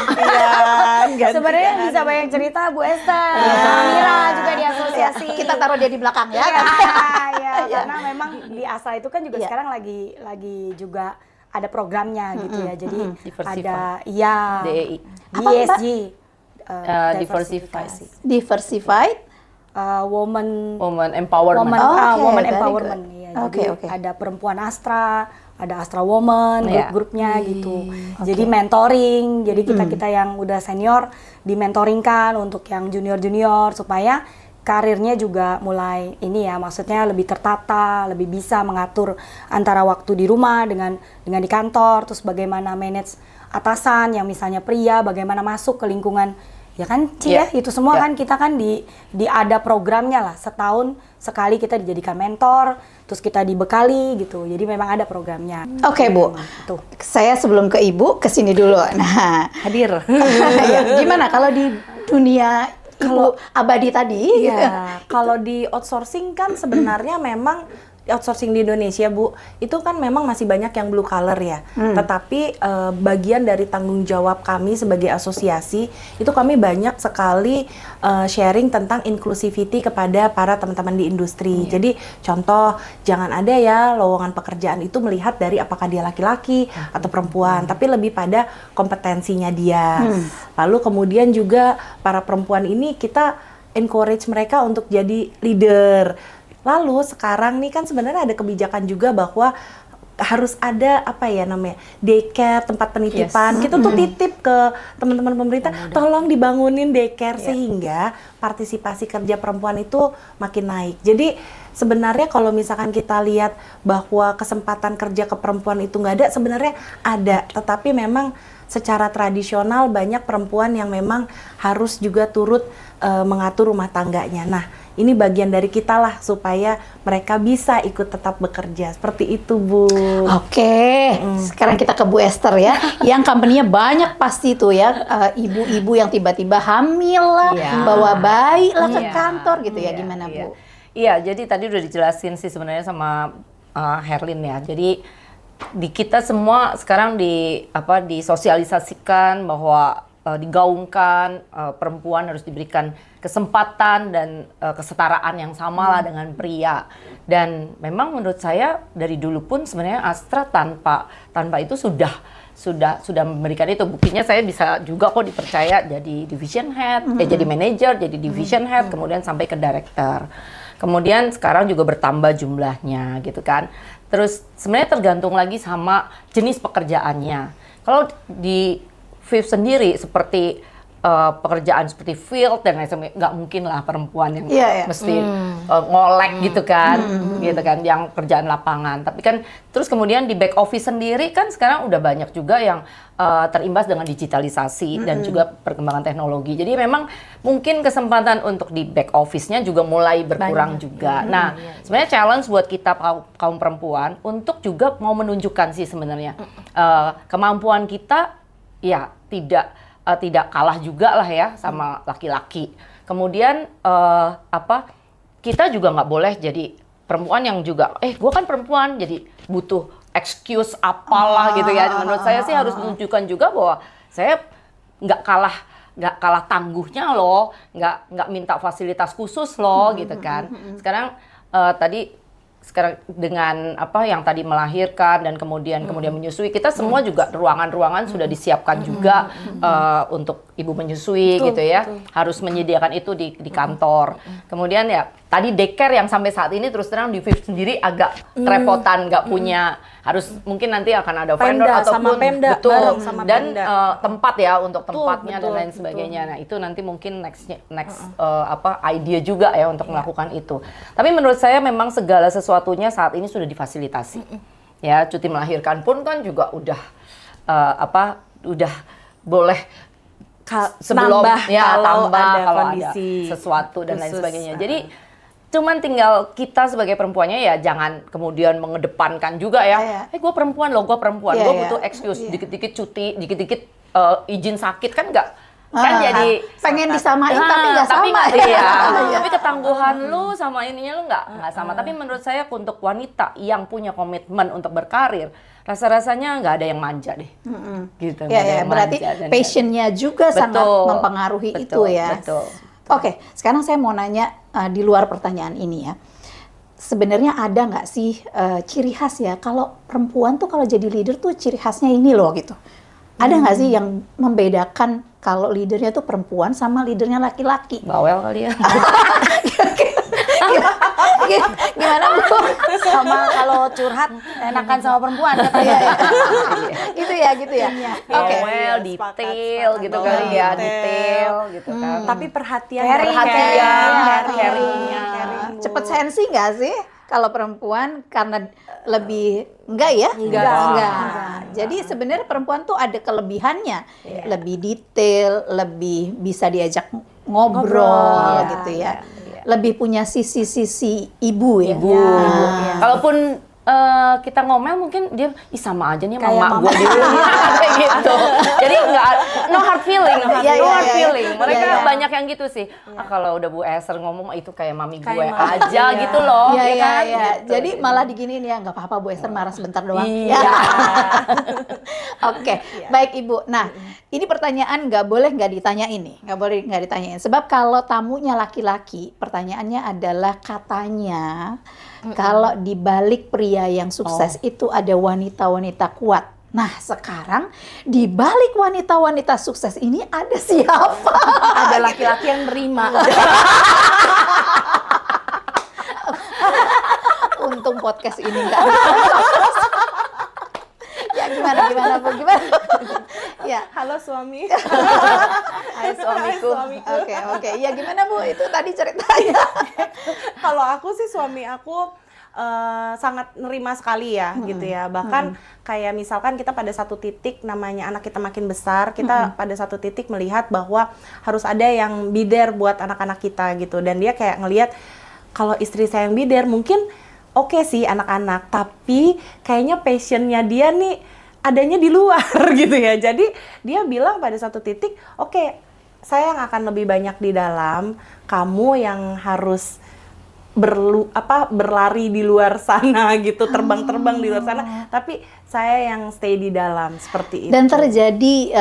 Speaker 3: Iya,
Speaker 2: Sebenarnya bisa banyak cerita Bu Esther, Mira juga di asosiasi.
Speaker 4: Kita taruh dia di belakang ya.
Speaker 2: Iya, karena memang di Astra itu kan juga sekarang lagi juga ada programnya gitu ya. Jadi ada
Speaker 1: DEI.
Speaker 2: DSG,
Speaker 4: Diversified
Speaker 2: woman
Speaker 1: Empowerment.
Speaker 2: woman
Speaker 4: very
Speaker 2: empowerment
Speaker 4: good.
Speaker 2: ya.
Speaker 4: Oke,
Speaker 2: Jadi
Speaker 4: oke.
Speaker 2: ada perempuan Astra, ada Astra Woman,
Speaker 1: Iya.
Speaker 2: grup-grupnya gitu. Jadi mentoring, jadi kita yang udah senior dimentoringkan untuk yang junior-junior supaya karirnya juga mulai ini ya, maksudnya lebih tertata, lebih bisa mengatur antara waktu di rumah dengan di kantor, terus bagaimana manage atasan yang misalnya pria, bagaimana masuk ke lingkungan. Ya kan, Ci ya, itu semua kan kita kan di ada programnya lah, setahun sekali kita dijadikan mentor, terus kita dibekali gitu. Jadi memang ada programnya.
Speaker 4: Oke, Bu.
Speaker 2: Tuh.
Speaker 4: Saya sebelum ke Ibu kesini dulu. Nah,
Speaker 3: Hadir.
Speaker 4: ya, gimana kalau di dunia Ibu abadi tadi?
Speaker 3: Iya, kalau di outsourcing kan sebenarnya memang outsourcing di Indonesia, Bu, itu kan memang masih banyak yang blue collar ya. Tetapi bagian dari tanggung jawab kami sebagai asosiasi itu kami banyak sekali sharing tentang inclusivity kepada para teman-teman di industri. Jadi contoh, jangan ada ya lowongan pekerjaan itu melihat dari apakah dia laki-laki atau perempuan, tapi lebih pada kompetensinya dia. Lalu kemudian juga para perempuan ini kita encourage mereka untuk jadi leader. Lalu sekarang nih kan sebenarnya ada kebijakan juga bahwa harus ada apa ya namanya daycare, tempat penitipan. Kita tuh titip ke teman-teman pemerintah, tolong dibangunin daycare sehingga partisipasi kerja perempuan itu makin naik. Jadi sebenarnya kalau misalkan kita lihat bahwa kesempatan kerja ke perempuan itu nggak ada, sebenarnya ada. Tetapi memang secara tradisional banyak perempuan yang memang harus juga turut mengatur rumah tangganya. Nah, ini bagian dari kita lah supaya mereka bisa ikut tetap bekerja. Seperti itu, Bu.
Speaker 4: Oke, sekarang kita ke Bu Esther ya. Yang company-nya banyak pasti tuh ya, ibu-ibu yang tiba-tiba hamil lah, bawa bayi lah ke kantor gitu ya. Gimana, Bu?
Speaker 1: Iya, jadi tadi udah dijelasin sih sebenarnya sama Herlin ya. Jadi di kita semua sekarang disosialisasikan bahwa digaungkan perempuan harus diberikan kesempatan dan kesetaraan yang sama lah dengan pria. Dan memang menurut saya dari dulu pun sebenarnya Astra tanpa itu sudah memberikan itu. Buktinya saya bisa juga kok dipercaya jadi division head, jadi manager, jadi division head, kemudian sampai ke director. Kemudian sekarang juga bertambah jumlahnya gitu kan. Terus sebenarnya tergantung lagi sama jenis pekerjaannya. Kalau di Viv sendiri seperti pekerjaan seperti field dan lain sebagainya, nggak mungkin lah perempuan yang mesti ngolek gitu kan, yang kerjaan lapangan. Tapi kan terus kemudian di back office sendiri kan sekarang udah banyak juga yang terimbas dengan digitalisasi dan juga perkembangan teknologi. Jadi memang mungkin kesempatan untuk di back office-nya juga mulai berkurang juga. Nah, sebenarnya challenge buat kita kaum perempuan untuk juga mau menunjukkan sih sebenarnya kemampuan kita ya tidak kalah juga lah ya sama laki-laki. Kemudian kita juga nggak boleh jadi perempuan yang juga gue kan perempuan jadi butuh excuse apalah gitu ya. Menurut saya sih harus menunjukkan juga bahwa saya nggak kalah tangguhnya loh, nggak minta fasilitas khusus loh gitu kan. Sekarang sekarang dengan apa yang tadi melahirkan dan kemudian menyusui, kita semua juga ruangan-ruangan sudah disiapkan juga untuk ibu menyusui gitu ya. Harus menyediakan itu di kantor. Kemudian ya tadi daycare yang sampai saat ini terus terang di Viv sendiri agak kerepotan, nggak punya, harus mungkin nanti akan ada vendor
Speaker 3: Pemda,
Speaker 1: ataupun
Speaker 3: sama Pemda,
Speaker 1: betul
Speaker 3: bareng sama
Speaker 1: dan
Speaker 3: Pemda.
Speaker 1: tempat ya untuk tempatnya
Speaker 3: betul,
Speaker 1: dan lain sebagainya. Nah itu nanti mungkin next idea juga ya untuk melakukan itu. Tapi menurut saya memang segala sesuatunya saat ini sudah difasilitasi. Ya cuti melahirkan pun kan juga udah udah boleh sebelum
Speaker 3: nambah
Speaker 1: ya
Speaker 3: kalau
Speaker 1: tambah
Speaker 3: ada
Speaker 1: kalau ada
Speaker 3: kondisi
Speaker 1: sesuatu dan lain
Speaker 3: khusus.
Speaker 1: sebagainya. Jadi cuman tinggal kita sebagai perempuannya ya jangan kemudian mengedepankan juga ya. Gue perempuan loh, gue perempuan, gue butuh excuse, dikit-dikit cuti, dikit-dikit izin sakit kan nggak kan jadi
Speaker 4: pengen disamain tapi nggak sama.
Speaker 1: Iya. Tapi ketangguhan lu sama ininya lu nggak sama. Tapi menurut saya untuk wanita yang punya komitmen untuk berkarir, rasa-rasanya nggak ada yang manja deh. Gitu. nggak ada
Speaker 4: Ya,
Speaker 1: yang
Speaker 4: berarti
Speaker 1: manja dan
Speaker 4: passionnya juga sangat mempengaruhi itu ya.
Speaker 1: Betul.
Speaker 4: Oke, sekarang saya mau nanya di luar pertanyaan ini ya. Sebenarnya ada nggak sih ciri khas ya kalau perempuan tuh kalau jadi leader tuh ciri khasnya ini loh gitu. Ada nggak sih yang membedakan kalau leadernya tuh perempuan sama leadernya laki-laki?
Speaker 1: Bawel kali ya.
Speaker 4: Gimana Bu?
Speaker 2: Sama kalau curhat enakan sama perempuan katanya.
Speaker 4: Gitu ya. Oke.
Speaker 1: Bawel, detail gitu kali ya, detail gitu kan.
Speaker 3: Tapi perhatian,
Speaker 1: caringnya.
Speaker 4: Cepet sensi nggak sih kalau perempuan karena lebih enggak ya? Enggak. Jadi sebenarnya perempuan tuh ada kelebihannya, lebih detail, lebih bisa diajak ngobrol gitu ya. Lebih punya sisi-sisi ibu ya.
Speaker 1: Kalaupun kita ngomel mungkin dia sama aja nih
Speaker 2: Kayak
Speaker 1: mama gue dulu kayak gitu. Jadi nggak no hard feeling, feeling. Mereka banyak yang gitu sih. Kalau udah Bu Esther ngomong itu kayak mami gue aja gitu loh.
Speaker 4: Iya.
Speaker 1: Gitu.
Speaker 4: Jadi malah diginiin ya, nggak apa-apa Bu Esther marah sebentar doang.
Speaker 1: Iya.
Speaker 4: Oke, baik Ibu. Nah, ini pertanyaan nggak boleh nggak ditanyain. Sebab kalau tamunya laki-laki, pertanyaannya adalah katanya kalau di balik pria yang sukses itu ada wanita-wanita kuat. Nah, sekarang di balik wanita-wanita sukses ini ada siapa?
Speaker 3: ada laki-laki yang nerima.
Speaker 4: Untung podcast ini enggak. Ya gimana Bu? Ya.
Speaker 3: Halo suami.
Speaker 1: Hai suamiku.
Speaker 4: Oke. Ya gimana Bu? Itu tadi ceritanya.
Speaker 3: Kalau aku sih suami aku sangat nerima sekali ya gitu ya. Bahkan kayak misalkan kita pada satu titik namanya anak kita makin besar, kita pada satu titik melihat bahwa harus ada yang be there buat anak-anak kita gitu. Dan dia kayak ngelihat kalau istri saya yang be there mungkin oke sih anak-anak, tapi kayaknya passionnya dia nih adanya di luar gitu ya. Jadi dia bilang pada satu titik, oke, saya yang akan lebih banyak di dalam, kamu yang harus berlari di luar sana gitu, terbang-terbang di luar sana, tapi saya yang stay di dalam seperti itu.
Speaker 4: Dan terjadi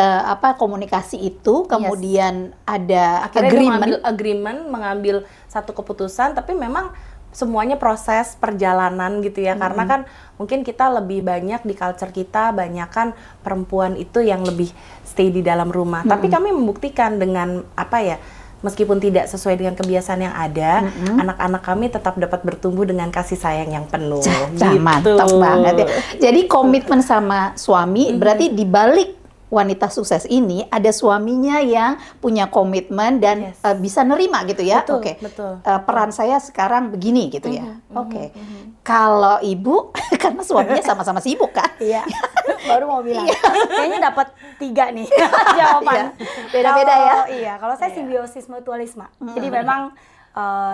Speaker 4: komunikasi itu, kemudian ada
Speaker 3: akhirnya agreement, mengambil satu keputusan, tapi memang semuanya proses perjalanan gitu ya, karena kan mungkin kita lebih banyak di culture kita, banyak kan perempuan itu yang lebih stay di dalam rumah. Tapi kami membuktikan dengan meskipun tidak sesuai dengan kebiasaan yang ada, anak-anak kami tetap dapat bertumbuh dengan kasih sayang yang penuh. Gitu.
Speaker 4: Mantap banget ya. Jadi komitmen sama suami, berarti dibalik wanita sukses ini ada suaminya yang punya komitmen dan bisa nerima gitu ya.
Speaker 3: Betul,
Speaker 4: Oke.
Speaker 3: betul.
Speaker 4: Peran saya sekarang begini gitu ya. Oke. Kalau ibu, karena suaminya sama-sama sibuk kan?
Speaker 2: Iya. Baru mau bilang. Kayaknya dapat 3 nih jawaban.
Speaker 4: Beda-beda ya.
Speaker 2: Iya, kalau saya simbiosis mutualisme. Jadi memang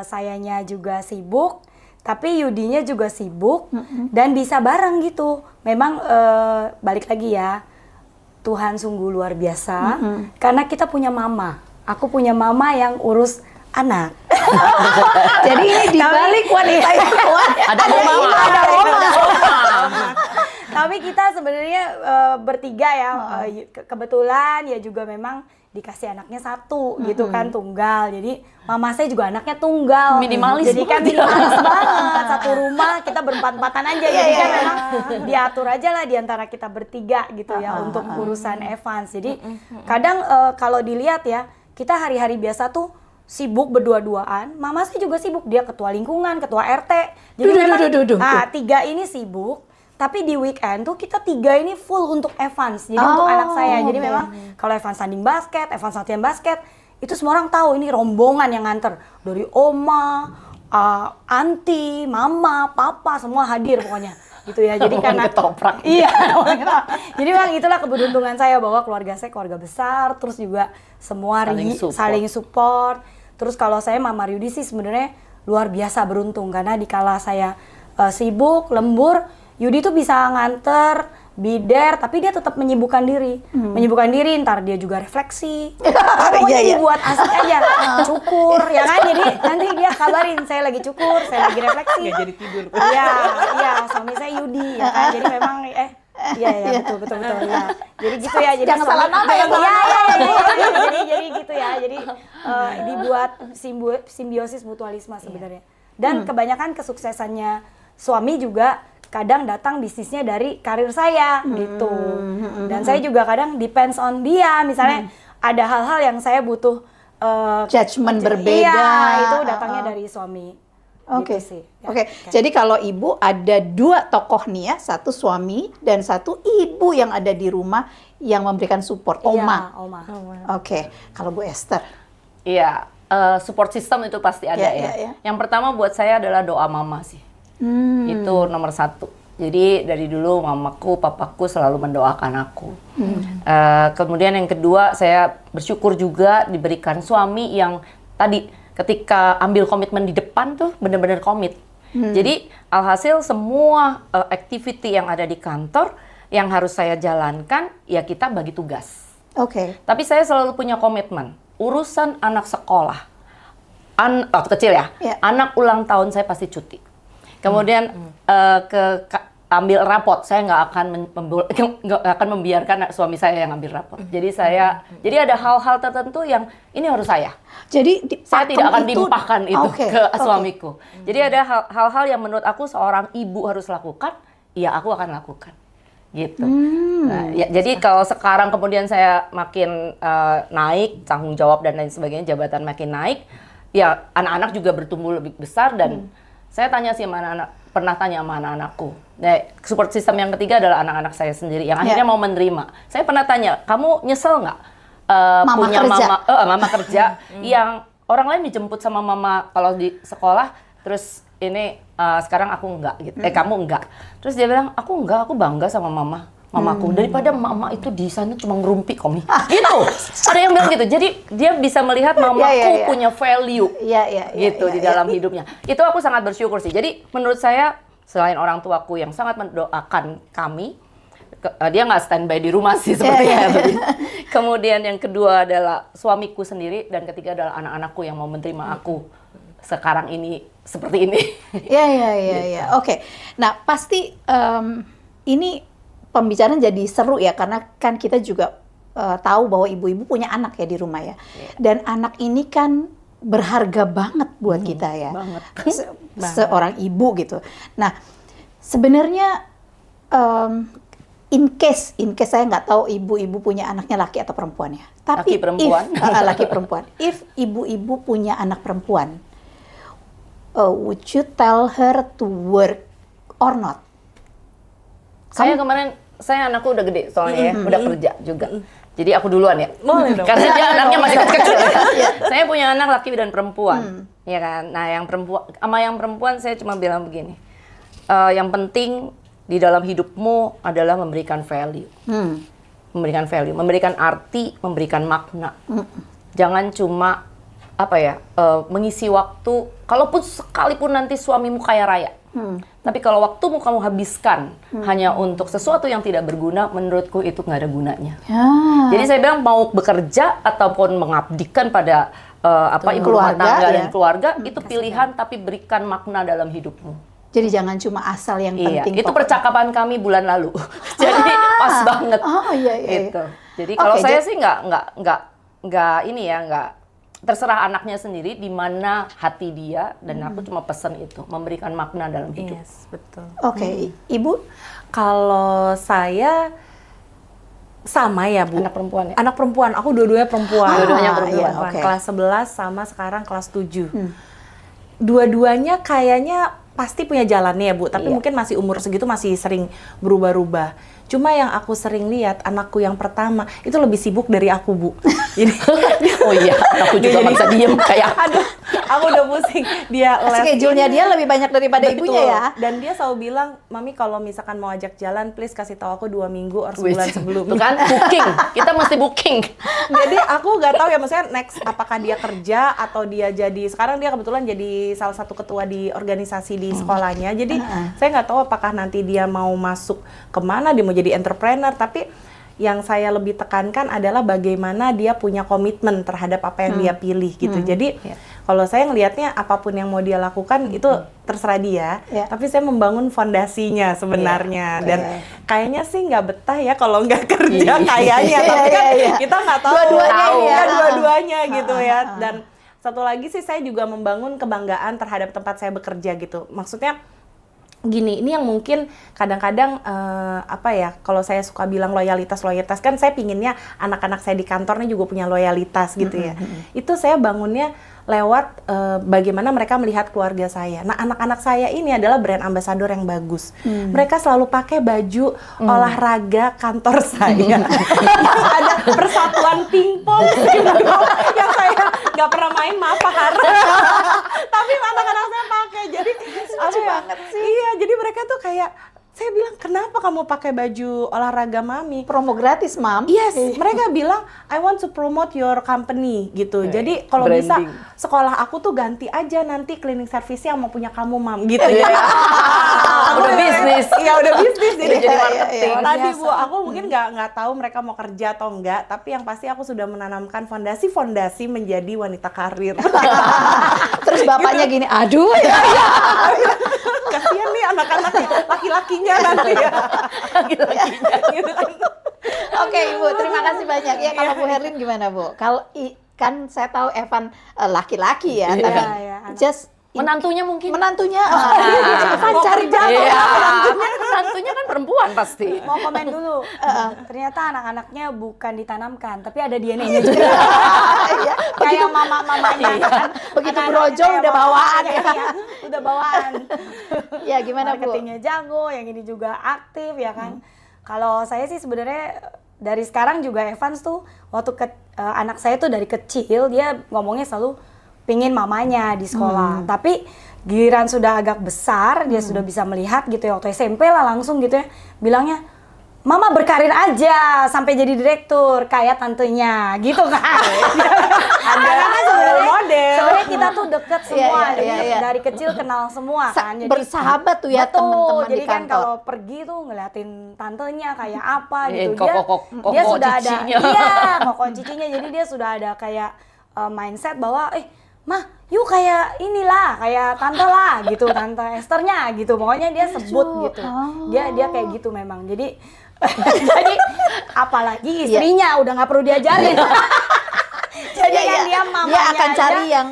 Speaker 2: sayanya juga sibuk, tapi Yudinya juga sibuk dan bisa bareng gitu. Memang balik lagi ya, Tuhan sungguh luar biasa karena kita punya mama. Aku punya mama yang urus anak. Jadi ini dibalik wanita yang kuat
Speaker 1: Ada oma.
Speaker 2: Tapi kita sebenarnya bertiga ya, kebetulan ya juga memang dikasih anaknya satu gitu kan, tunggal. Jadi mama saya juga anaknya tunggal.
Speaker 1: Minimalis
Speaker 2: Jadi kan
Speaker 1: banget.
Speaker 2: minimalis banget. Satu rumah kita berempat-empatan aja. Jadi kan memang diatur aja lah di antara kita bertiga gitu ya untuk urusan Evans. Jadi kadang kalau dilihat ya, kita hari-hari biasa tuh sibuk berdua-duaan. Mama saya juga sibuk, dia ketua lingkungan, ketua RT. Jadi memang tiga ini sibuk. Tapi di weekend tuh kita tiga ini full untuk Evans, jadi untuk anak saya. Jadi memang kalau Evans tanding basket, Evans latihan basket, itu semua orang tahu ini rombongan yang nganter. Dari oma, anti, mama, papa, semua hadir pokoknya. Gitu ya. Jadi karena
Speaker 1: ketoprak.
Speaker 2: Iya, jadi memang itulah keberuntungan saya bahwa keluarga saya keluarga besar, terus juga semua saling support. Terus kalau saya Mama Yudi sih sebenarnya luar biasa beruntung karena dikala saya sibuk, lembur, Yudi tuh bisa nganter, bider, tapi dia tetap menyibukkan diri. Menyibukkan diri, ntar dia juga refleksi. Pokoknya dibuat asik aja, cukur, ya kan? Jadi nanti dia kabarin, saya lagi cukur, saya lagi refleksi.
Speaker 3: Nggak jadi tidur.
Speaker 2: Iya, suami saya Yudi, ya kan? Jadi memang, iya, betul ya. Jadi gitu ya. Jadi
Speaker 4: Jangan salah nama ya.
Speaker 2: Jadi gitu ya. Jadi dibuat simbiosis mutualisme sebenarnya. Dan kebanyakan kesuksesannya suami juga kadang datang bisnisnya dari karir saya gitu. Dan saya juga kadang depends on dia. Misalnya ada hal-hal yang saya butuh
Speaker 4: judgement berbeda.
Speaker 2: Iya, itu datangnya dari suami.
Speaker 4: Oke,
Speaker 2: Gitu sih.
Speaker 4: oke. Jadi kalau ibu ada dua tokoh nih ya, satu suami dan satu ibu yang ada di rumah yang memberikan support, oma.
Speaker 2: Iya, oma.
Speaker 4: Oke, kalau Bu Esther.
Speaker 1: Iya, support system itu pasti ada ya.
Speaker 4: Iya.
Speaker 1: Yang pertama buat saya adalah doa mama sih. Itu nomor satu. Jadi dari dulu mamaku, papaku selalu mendoakan aku. Kemudian yang kedua, saya bersyukur juga diberikan suami yang tadi ketika ambil komitmen di depan tuh benar-benar komit. Jadi alhasil semua activity yang ada di kantor yang harus saya jalankan, ya kita bagi tugas.
Speaker 4: Oke.
Speaker 1: Tapi saya selalu punya komitmen. Urusan anak sekolah, waktu kecil ya, anak ulang tahun saya pasti cuti. Kemudian ambil rapot, saya nggak akan membiarkan suami saya yang ambil rapot. Jadi ada hal-hal tertentu yang ini harus saya.
Speaker 4: Jadi
Speaker 1: Saya tidak akan limpahkan itu ke suamiku.
Speaker 4: Okay.
Speaker 1: Jadi ada hal-hal yang menurut aku seorang ibu harus lakukan, ya aku akan lakukan. Gitu. Nah, ya, jadi kalau sekarang kemudian saya makin naik, tanggung jawab dan lain sebagainya, jabatan makin naik, ya anak-anak juga bertumbuh lebih besar dan saya tanya sih sama anak-anak, pernah tanya sama anak-anakku. Nah, support system yang ketiga adalah anak-anak saya sendiri yang akhirnya mau menerima. Saya pernah tanya, kamu nyesel nggak punya mama kerja yang orang lain dijemput sama mama kalau di sekolah, terus ini sekarang aku enggak gitu. Kamu enggak. Terus dia bilang, aku enggak, aku bangga sama mamaku. Daripada mama itu di sana cuma ngerumpi komi. Gitu. Ada yang bilang gitu. Jadi dia bisa melihat mamaku punya value. Gitu di dalam hidupnya. Itu aku sangat bersyukur sih. Jadi menurut saya selain orang tuaku yang sangat mendoakan kami, dia nggak standby di rumah sih sepertinya. Kemudian yang kedua adalah suamiku sendiri dan ketiga adalah anak-anakku yang mau menerima aku sekarang ini seperti ini.
Speaker 4: Iya. Oke. Nah, pasti ini pembicaraan jadi seru ya karena kan kita juga tahu bahwa ibu-ibu punya anak ya di rumah ya. Dan anak ini kan berharga banget buat kita ya.
Speaker 1: Banget.
Speaker 4: Seorang ibu gitu. Nah, sebenarnya in case saya nggak tahu ibu-ibu punya anaknya laki atau perempuan ya. Tapi
Speaker 1: laki perempuan.
Speaker 4: Laki perempuan. If ibu-ibu punya anak perempuan, would you tell her to work or not?
Speaker 1: Saya kemarin, anakku udah gede soalnya ya, udah kerja juga. Jadi aku duluan ya.
Speaker 3: Boleh dong.
Speaker 1: Karena dia anaknya masih kecil. Saya punya anak laki dan perempuan. Ya kan? Nah, yang perempuan saya cuma bilang begini. Yang penting di dalam hidupmu adalah memberikan value. Memberikan value, memberikan arti, memberikan makna. Jangan cuma mengisi waktu, kalaupun sekalipun nanti suamimu kaya raya. Tapi kalau waktumu kamu habiskan hanya untuk sesuatu yang tidak berguna, menurutku itu nggak ada gunanya. Jadi saya bilang mau bekerja ataupun mengabdikan pada ibu rumah tangga dan keluarga, itu pilihan tapi berikan makna dalam hidupmu.
Speaker 4: Jadi jangan cuma asal yang
Speaker 1: Iya,
Speaker 4: penting.
Speaker 1: itu
Speaker 4: pokoknya.
Speaker 1: percakapan kami bulan lalu. Jadi pas banget.
Speaker 4: Oh iya.
Speaker 1: Itu. Jadi kalau
Speaker 4: Oke,
Speaker 1: saya sih nggak ini ya, nggak terserah anaknya sendiri di mana hati dia, dan aku cuma pesan itu, memberikan makna dalam hidup.
Speaker 3: Yes, betul.
Speaker 4: Oke, Ibu?
Speaker 3: Kalau saya sama ya, Bu.
Speaker 1: Anak perempuan ya?
Speaker 3: Anak perempuan, aku dua-duanya perempuan.
Speaker 1: Dua-duanya
Speaker 4: perempuan.
Speaker 3: Iya,
Speaker 4: Oke.
Speaker 3: Kelas 11 sama sekarang kelas 7. Dua-duanya kayaknya pasti punya jalannya ya, Bu. Tapi mungkin masih umur segitu masih sering berubah-ubah. Cuma yang aku sering lihat, anakku yang pertama itu lebih sibuk dari aku, Bu. Jadi,
Speaker 1: Oh iya, aku juga nggak bisa diem kayak.
Speaker 3: aduh, aku udah pusing. Dia les
Speaker 4: Schedule-nya
Speaker 3: ini.
Speaker 4: dia lebih banyak daripada
Speaker 3: Betul.
Speaker 4: ibunya ya.
Speaker 3: Dan dia selalu bilang, Mami kalau misalkan mau ajak jalan, please kasih tahu aku 2 minggu atau sebulan
Speaker 1: Tuh
Speaker 3: sebelumnya.
Speaker 1: kan booking, kita mesti booking.
Speaker 3: Jadi aku nggak tahu ya, maksudnya next apakah dia kerja atau dia jadi, sekarang dia kebetulan jadi salah satu ketua di organisasi di sekolahnya. Jadi saya nggak tahu apakah nanti dia mau masuk kemana, dia mau jadi entrepreneur. Tapi yang saya lebih tekankan adalah bagaimana dia punya komitmen terhadap apa yang dia pilih gitu. Jadi kalau saya ngelihatnya apapun yang mau dia lakukan itu terserah dia. Tapi saya membangun fondasinya sebenarnya. Dan kayaknya sih nggak betah ya kalau nggak kerja kayaknya. Tapi kan kita nggak tahu.
Speaker 4: Dua-duanya ya.
Speaker 3: Dua-duanya gitu ya. Dan satu lagi sih saya juga membangun kebanggaan terhadap tempat saya bekerja gitu. Maksudnya gini, ini yang mungkin kadang-kadang apa ya, kalau saya suka bilang loyalitas kan saya pinginnya anak-anak saya di kantornya juga punya loyalitas gitu ya. Itu saya bangunnya lewat bagaimana mereka melihat keluarga saya. Nah, anak-anak saya ini adalah brand ambassador yang bagus. Mereka selalu pakai baju olahraga kantor saya. Yang ada persatuan pingpong yang saya nggak pernah main, maaf Pak Har. Tapi anak-anak saya pakai. Jadi
Speaker 4: Lucu banget sih.
Speaker 3: Iya, jadi mereka tuh kayak, saya bilang, kenapa kamu pakai baju olahraga Mami?
Speaker 4: Promo gratis, Mam.
Speaker 3: Yes, mereka bilang, I want to promote your company gitu. Jadi kalau bisa
Speaker 1: branding.
Speaker 3: sekolah aku tuh ganti aja nanti cleaning service-nya mau punya kamu, Mam, gitu ya.
Speaker 1: Udah bisnis.
Speaker 3: Iya, udah bisnis jadi
Speaker 1: Jadi marketing.
Speaker 3: Tadi Bu, aku mungkin nggak tahu mereka mau kerja atau enggak, tapi yang pasti aku sudah menanamkan fondasi menjadi wanita karir.
Speaker 4: Terus bapaknya gini, aduh ya.
Speaker 3: Kasihan nih anak-anak laki-lakinya nanti ya. Laki-lakinya gitu kan.
Speaker 4: Oke, Ibu, terima kasih banyak ya. Kalau Bu Herlin gimana, Bu? Kalau kan saya tahu Evan laki-laki ya, tapi
Speaker 2: iya,
Speaker 4: just
Speaker 1: Menantunya mungkin.
Speaker 4: menantunya
Speaker 2: Evan cari jago.
Speaker 1: Iya, menantunya kan perempuan pasti.
Speaker 2: Mau komen dulu. Ternyata anak-anaknya bukan ditanamkan, tapi ada DNA-nya juga.
Speaker 4: Iya,
Speaker 2: Kayak mama-mamanya kan.
Speaker 4: begitu
Speaker 2: Anak-anaknya
Speaker 4: brojol
Speaker 2: kayak
Speaker 4: udah bawaan
Speaker 2: mamanya,
Speaker 4: ya.
Speaker 2: iya, udah bawaan.
Speaker 4: Ya gimana, Bu?
Speaker 2: Marketingnya jago, yang ini juga aktif ya kan. Kalau saya sih sebenarnya dari sekarang juga Evans tuh waktu anak saya tuh dari kecil dia ngomongnya selalu pingin mamanya di sekolah. Tapi giliran sudah agak besar, dia sudah bisa melihat gitu ya, waktu SMP lah langsung gitu ya, bilangnya, Mama berkarir aja sampai jadi direktur kayak tantenya gitu kan. Karena sebenarnya kita tuh deket semua,
Speaker 4: Iya,
Speaker 2: jadi
Speaker 4: iya.
Speaker 2: dari kecil kenal semua kan. Jadi
Speaker 4: bersahabat tuh ya
Speaker 2: betul,
Speaker 4: teman-teman di
Speaker 2: jadi kan
Speaker 4: kantor.
Speaker 2: kalau pergi tuh ngeliatin tantenya kayak apa gitu.
Speaker 1: Koko
Speaker 2: Dia sudah ada,
Speaker 1: cicinya.
Speaker 2: iya, koko cicinya. Jadi dia sudah ada kayak mindset bahwa Mah, yuk kayak inilah, kayak tante lah gitu, tante Esthernya gitu. Pokoknya dia sebut gitu. Dia kayak gitu memang. Jadi jadi apalagi istrinya udah nggak perlu diajarin. Jadi
Speaker 4: Iya,
Speaker 2: kan
Speaker 4: iya.
Speaker 2: dia mamanya
Speaker 4: Dia akan
Speaker 2: aja,
Speaker 4: cari yang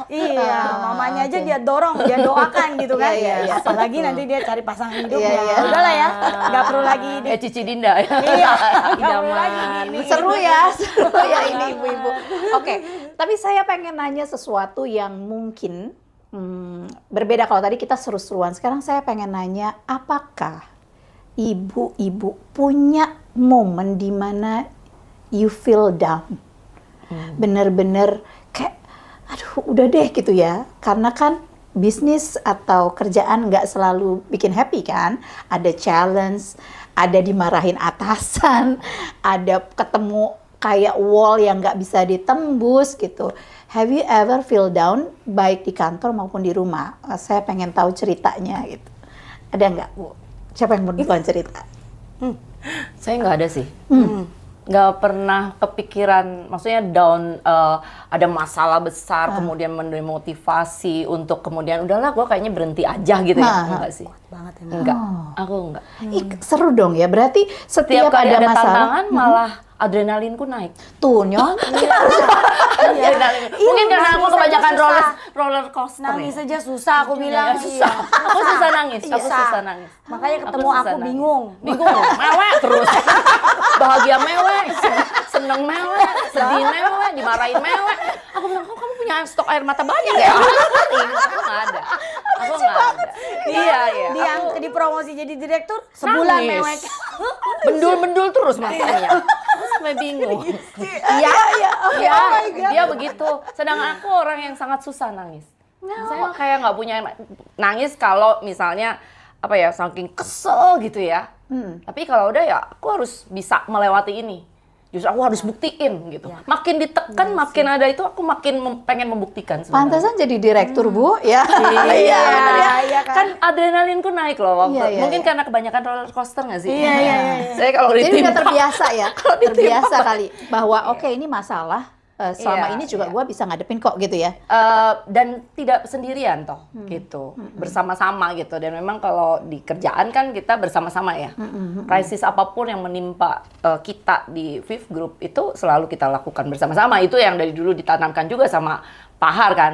Speaker 2: mamanya aja dia dorong, dia doakan gitu kan.
Speaker 4: Iya, iya,
Speaker 2: Apalagi nanti dia cari pasangan hidup
Speaker 4: Iya,
Speaker 2: ya.
Speaker 4: iya.
Speaker 2: Udahlah ya, nggak perlu lagi
Speaker 1: Cici Dinda ya.
Speaker 2: iya, nggak perlu lagi ini.
Speaker 4: Seru ya, seru ya ini ibu-ibu. Oke, tapi saya pengen nanya sesuatu yang mungkin berbeda. Kalau tadi kita seru-seruan, sekarang saya pengen nanya, apakah ibu-ibu punya momen di mana you feel down? Bener-bener kayak, aduh udah deh gitu ya. Karena kan bisnis atau kerjaan nggak selalu bikin happy kan. Ada challenge, ada dimarahin atasan, ada ketemu kayak wall yang nggak bisa ditembus gitu. Have you ever feel down baik di kantor maupun di rumah? Saya pengen tahu ceritanya gitu. Ada nggak, Bu? Siapa yang mau duluan cerita?
Speaker 1: Saya nggak ada sih. nggak pernah kepikiran, maksudnya down, ada masalah besar, kemudian mendemotivasi untuk kemudian udahlah gue kayaknya berhenti aja gitu ya, enggak sih?
Speaker 2: Banget ya.
Speaker 1: Enggak, aku enggak.
Speaker 4: Seru dong ya, berarti
Speaker 1: Setiap
Speaker 4: setiap
Speaker 1: kali ada
Speaker 4: masalah,
Speaker 1: tantangan malah adrenalinku naik.
Speaker 4: tuh Nyong.
Speaker 1: Adrenalin. Mungkin karena aku kebanyakan roller coaster.
Speaker 2: Nangis
Speaker 1: ya.
Speaker 2: aja susah aku bilang.
Speaker 1: Susah. Aku susah nangis. Aku susah nangis.
Speaker 2: Makanya ketemu
Speaker 1: susah
Speaker 2: aku
Speaker 1: nangis.
Speaker 2: bingung.
Speaker 1: Bingung, mewek terus. Bahagia mewek, seneng mewek, sedih mewek, dimarahin mewek. Aku bilang, kok kamu punya stok air mata banyak ya? Aku nggak ada. Aku nggak ada. Iya, iya.
Speaker 2: Di promosi jadi direktur sebulan
Speaker 1: Nangis.
Speaker 2: mewek.
Speaker 1: Bendul-bendul terus matanya. Aku sampai bingung. Iya, iya. Dia begitu. Sedang aku orang yang sangat susah nangis. Saya kayak nggak punya nangis kalau misalnya apa ya, saking kesel gitu ya. Tapi kalau udah ya aku harus bisa melewati ini. Justru aku harus buktiin gitu. Makin ditekan, makin ada itu aku makin pengen membuktikan sebenarnya.
Speaker 4: Pantesan jadi direktur Bu ya.
Speaker 2: Iya
Speaker 1: Kan adrenalinku naik loh waktu.
Speaker 4: Iya, iya,
Speaker 1: Mungkin
Speaker 4: iya.
Speaker 1: karena kebanyakan roller coaster nggak sih?
Speaker 2: Iya.
Speaker 1: Saya kalau
Speaker 4: Jadi udah
Speaker 1: ditimpa
Speaker 4: terbiasa ya, terbiasa kali bahwa oke ini masalah selama
Speaker 1: Iya,
Speaker 4: ini juga
Speaker 1: iya.
Speaker 4: gue bisa ngadepin kok gitu ya.
Speaker 1: dan tidak sendirian toh gitu, bersama-sama gitu. Dan memang kalau di kerjaan kan kita bersama-sama ya. Krisis apapun yang menimpa kita di Fifth Group itu selalu kita lakukan bersama-sama. Itu yang dari dulu ditanamkan juga sama Pak Har kan,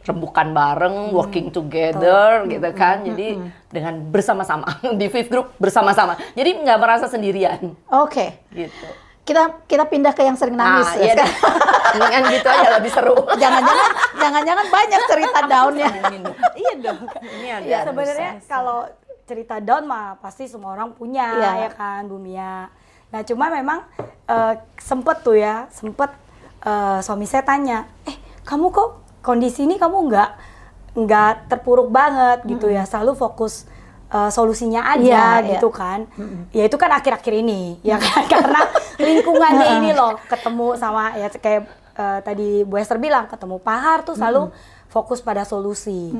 Speaker 1: rembukan bareng, working together gitu kan. Jadi dengan bersama-sama di Fifth Group bersama-sama. Jadi nggak merasa sendirian
Speaker 4: Oke,
Speaker 1: gitu.
Speaker 4: kita pindah ke yang sering nangis.
Speaker 1: Iya
Speaker 4: ya.
Speaker 1: deh. Mendingan gitu aja lebih seru.
Speaker 4: Jangan-jangan banyak cerita down-nya.
Speaker 1: Iya dong. Ini ada.
Speaker 2: Ya sebenarnya kalau cerita down mah pasti semua orang punya
Speaker 4: Iya.
Speaker 2: ya kan Bu Mia. Nah cuma memang sempet suami saya tanya, kamu kok kondisi ini kamu nggak terpuruk banget gitu ya, selalu fokus solusinya aja
Speaker 4: Iya,
Speaker 2: gitu kan. Ya itu kan akhir-akhir ini ya kan karena lingkungannya ini loh ketemu sama ya kayak tadi Bu Esther bilang ketemu Pak Har tuh selalu fokus pada solusi.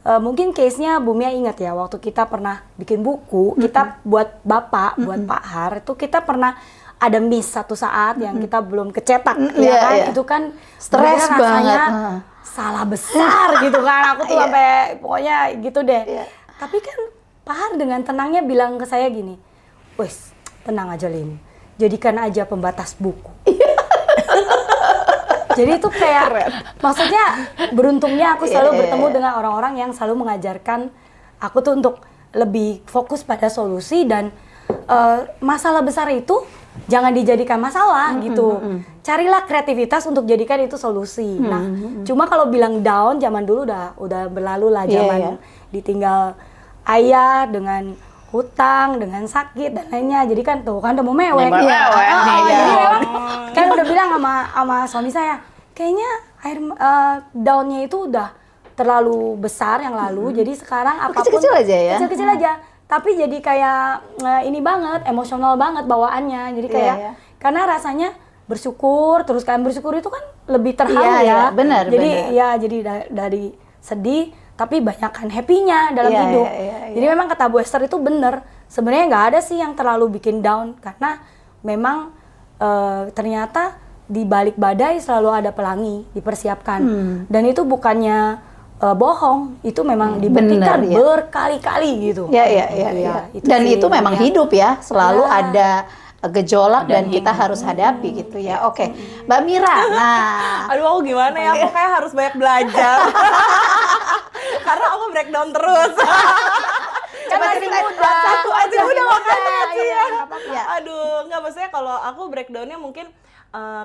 Speaker 2: Mungkin case-nya Bu Mia ingat ya waktu kita pernah bikin buku, kita buat Bapak, buat Pak Har itu kita pernah ada miss satu saat yang kita belum kecetak ya kan.
Speaker 4: Iya.
Speaker 2: Itu kan
Speaker 4: Stres
Speaker 2: bener-bener rasanya
Speaker 4: banget.
Speaker 2: salah besar gitu kan. Aku tuh
Speaker 4: Iya.
Speaker 2: sampai pokoknya gitu deh.
Speaker 4: Iya.
Speaker 2: Tapi kan Pak Har dengan tenangnya bilang ke saya gini, wes tenang aja Lin, jadikan aja pembatas buku. Jadi itu kayak, maksudnya beruntungnya aku selalu bertemu dengan orang-orang yang selalu mengajarkan aku tuh untuk lebih fokus pada solusi dan masalah besar itu jangan dijadikan masalah gitu. Carilah kreativitas untuk jadikan itu solusi. Nah, cuma kalau bilang down zaman dulu udah berlalu lah zaman ditinggal ayah dengan hutang, dengan sakit dan lainnya. Jadi kan tuh kan udah mau mewek.
Speaker 1: Mewek.
Speaker 2: Jadi memang kan udah bilang sama suami saya, kayaknya down-nya itu udah terlalu besar yang lalu. Jadi sekarang apapun
Speaker 4: Kecil-kecil aja ya.
Speaker 2: Kecil-kecil aja. Tapi jadi kayak ini banget, emosional banget bawaannya. Jadi kayak
Speaker 4: Iya.
Speaker 2: karena rasanya bersyukur, terus kan bersyukur itu kan lebih terharu
Speaker 4: Iya,
Speaker 2: ya.
Speaker 4: iya, benar,
Speaker 2: Jadi
Speaker 4: benar.
Speaker 2: ya jadi dari sedih tapi banyakkan happy-nya dalam
Speaker 4: Iya,
Speaker 2: hidup.
Speaker 4: iya, iya,
Speaker 2: Jadi memang kata Bu Esther itu bener. Sebenarnya nggak ada sih yang terlalu bikin down karena memang ternyata di balik badai selalu ada pelangi dipersiapkan. Dan itu bukannya bohong, itu memang dibuktikan
Speaker 4: Bener, ya.
Speaker 2: berkali-kali gitu.
Speaker 4: Iya.
Speaker 2: itu
Speaker 4: Dan
Speaker 2: sih,
Speaker 4: itu memang
Speaker 2: ya.
Speaker 4: hidup ya, selalu
Speaker 2: Ya.
Speaker 4: ada gejolak dan kita harus hadapi gitu ya. Oke, Mbak Mira. Nah,
Speaker 3: Aduh, aku gimana ya? Aku kayak harus banyak belajar. Karena aku breakdown terus.
Speaker 4: coba ceritain
Speaker 3: Satu aja udah makanya sih ya.
Speaker 4: Ya.
Speaker 3: Aduh, nggak, maksudnya kalau aku breakdownnya mungkin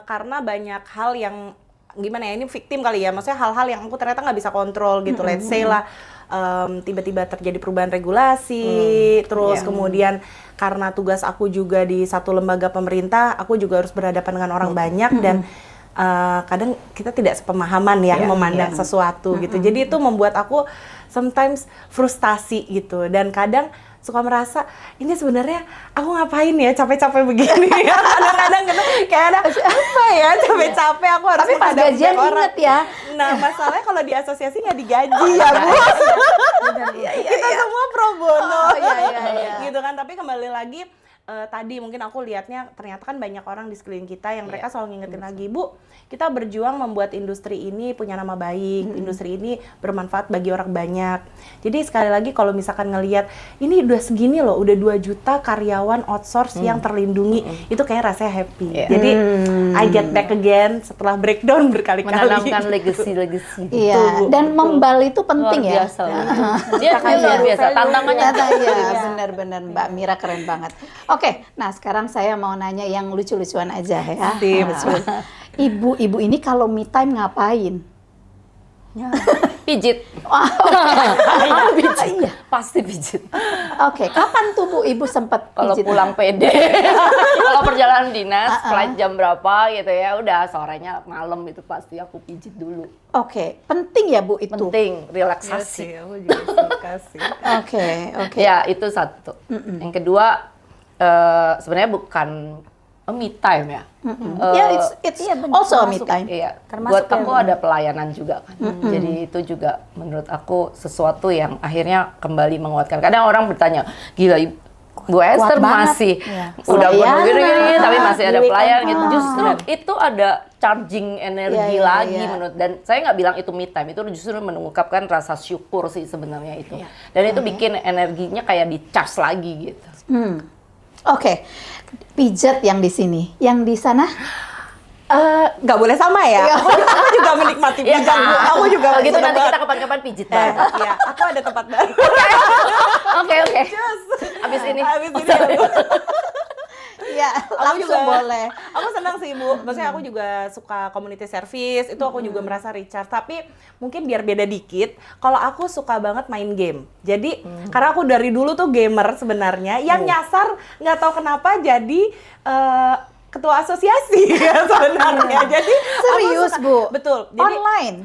Speaker 3: karena banyak hal yang gimana ya, ini victim kali ya, maksudnya hal-hal yang aku ternyata nggak bisa kontrol gitu. Let's say lah tiba-tiba terjadi perubahan regulasi, terus kemudian karena tugas aku juga di satu lembaga pemerintah, aku juga harus berhadapan dengan orang banyak dan kadang kita tidak sepemahaman ya memandang sesuatu gitu. Jadi itu membuat aku sometimes frustasi gitu, dan kadang suka merasa ini sebenarnya aku ngapain ya capek-capek begini ya. Kadang-kadang gitu kayak ada apa ya capek-capek aku harus
Speaker 4: Tapi pas
Speaker 3: menghadapi
Speaker 4: gajian
Speaker 3: orang.
Speaker 4: inget ya.
Speaker 3: Nah masalahnya kalau di asosiasi nggak digaji ya Bu. Kita semua pro bono
Speaker 4: Oh, iya.
Speaker 3: gitu kan. Tapi kembali lagi tadi mungkin aku lihatnya ternyata kan banyak orang di sekeliling kita yang mereka selalu ngingetin lagi, Bu, kita berjuang membuat industri ini punya nama baik, industri ini bermanfaat bagi orang banyak. Jadi sekali lagi kalau misalkan ngelihat ini udah segini loh, udah 2 juta karyawan outsource yang terlindungi, itu kayak rasanya happy. Jadi I get back again setelah breakdown berkali-kali.
Speaker 1: Menanamkan legacy.
Speaker 4: Iya, dan membal itu penting
Speaker 1: Luar
Speaker 4: ya.
Speaker 1: biasa. Dia luar biasa. Tantangannya.
Speaker 4: Iya, benar-benar Mbak Mira keren banget. Oke, nah sekarang saya mau nanya yang lucu-lucuan aja ya. Ibu-ibu ini kalau me time ngapain?
Speaker 1: Pijit.
Speaker 4: Iya.
Speaker 1: Pasti pijit.
Speaker 4: Oke, kapan tuh Bu Ibu sempat
Speaker 1: Kalau
Speaker 4: pijit?
Speaker 1: pulang PD, kalau perjalanan dinas, flight jam berapa gitu ya, udah sorenya malam itu pasti aku pijit dulu.
Speaker 4: Oke, penting ya Bu itu?
Speaker 1: Penting, relaksasi.
Speaker 3: Aku juga suka sih.
Speaker 4: Oke.
Speaker 1: Ya, itu satu. Yang kedua, sebenarnya bukan me time ya.
Speaker 4: Ya, it's also a me time.
Speaker 1: Iya,
Speaker 2: Termasuk
Speaker 1: buat
Speaker 2: ya,
Speaker 1: aku ada pelayanan juga kan. Jadi itu juga menurut aku sesuatu yang akhirnya kembali menguatkan. Kadang orang bertanya, gila Bu Esther
Speaker 2: banget.
Speaker 1: masih
Speaker 2: Iya.
Speaker 1: udah
Speaker 4: Pelayanan,
Speaker 1: gini tapi masih ada
Speaker 2: di weekend.
Speaker 1: pelayanan gitu. Justru itu ada charging energi
Speaker 4: Iya,
Speaker 1: lagi
Speaker 4: iya.
Speaker 1: menurut, dan saya nggak bilang itu me time, itu justru mengungkapkan rasa syukur sih sebenarnya itu. Dan itu bikin energinya kayak di-charge lagi gitu.
Speaker 4: Oke, pijat yang di sini, yang di sana.
Speaker 3: Nggak boleh sama ya. Aku juga menikmati pijat, Bu. Aku juga
Speaker 1: Kalau gitu
Speaker 3: seneng
Speaker 1: nanti
Speaker 3: banget.
Speaker 1: kita kapan-kapan pijit bareng.
Speaker 3: Iya, aku ada tempat baru.
Speaker 1: Oke. Abis ini.
Speaker 3: Habis ini ya, Bu.
Speaker 4: Ya, langsung boleh.
Speaker 3: Aku senang sih, Bu. Maksudnya aku juga suka community service, itu aku juga merasa recharge. Tapi mungkin biar beda dikit, kalau aku suka banget main game. Jadi, karena aku dari dulu tuh gamer sebenarnya, yang nyasar nggak tahu kenapa jadi ketua asosiasi ya sebenarnya. Jadi aku
Speaker 4: Serius,
Speaker 3: suka-
Speaker 4: Bu?
Speaker 3: Betul. Jadi
Speaker 4: Online.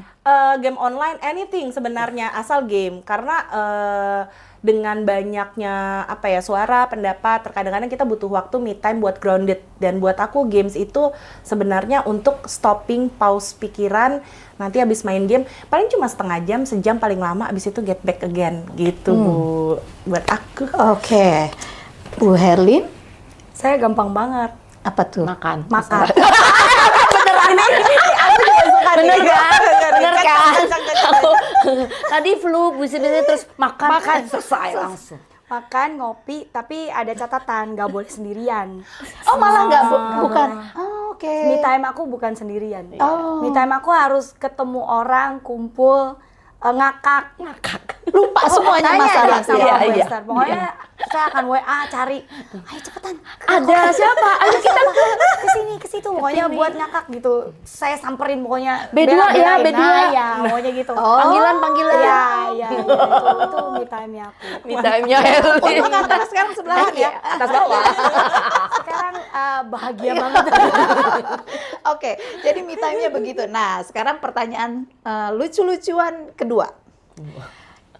Speaker 3: game online, anything sebenarnya, asal game. Karena dengan banyaknya suara, pendapat, terkadang-kadang kita butuh waktu me time buat grounded. Dan buat aku games itu sebenarnya untuk stopping, pause pikiran. Nanti habis main game paling cuma setengah jam, sejam paling lama, habis itu get back again gitu, Bu. Buat aku.
Speaker 4: Oke. Bu Herlin,
Speaker 2: Saya gampang banget.
Speaker 4: apa tuh?
Speaker 1: Makan.
Speaker 3: Beneran nih, aku juga suka
Speaker 1: Bener
Speaker 3: nih.
Speaker 1: kan? Bener kan?
Speaker 3: Kencang.
Speaker 1: Tadi flu, business terus makan selesai langsung.
Speaker 2: Makan, ngopi, tapi ada catatan, nggak boleh sendirian.
Speaker 4: Oh, malah nggak bukan. Oh, oke.
Speaker 2: Me time aku bukan sendirian.
Speaker 4: Oh.
Speaker 2: Me time aku harus ketemu orang, kumpul, ngakak.
Speaker 4: Lupa semuanya
Speaker 2: Tanya
Speaker 4: masalah.
Speaker 2: deh sama
Speaker 1: Iya,
Speaker 2: Bu
Speaker 1: iya.
Speaker 2: Esther. Pokoknya saya akan WA cari. Ayo cepetan.
Speaker 1: Ada siapa? Ayo kita
Speaker 2: Ke sini, ke situ. Pokoknya buat ngakak gitu. Saya samperin pokoknya.
Speaker 1: B2 ya,
Speaker 2: bela-belain.
Speaker 1: B2.
Speaker 2: Nah, ya, pokoknya gitu.
Speaker 1: Panggilan.
Speaker 2: Iya, iya. Itu me time-nya aku.
Speaker 1: Me time-nya Herlin.
Speaker 4: Untuk atas sekarang sebelahan ya.
Speaker 1: Atas bawah.
Speaker 2: Sekarang bahagia banget.
Speaker 4: Oke, jadi me time-nya begitu. Nah, sekarang pertanyaan lucu-lucuan kedua.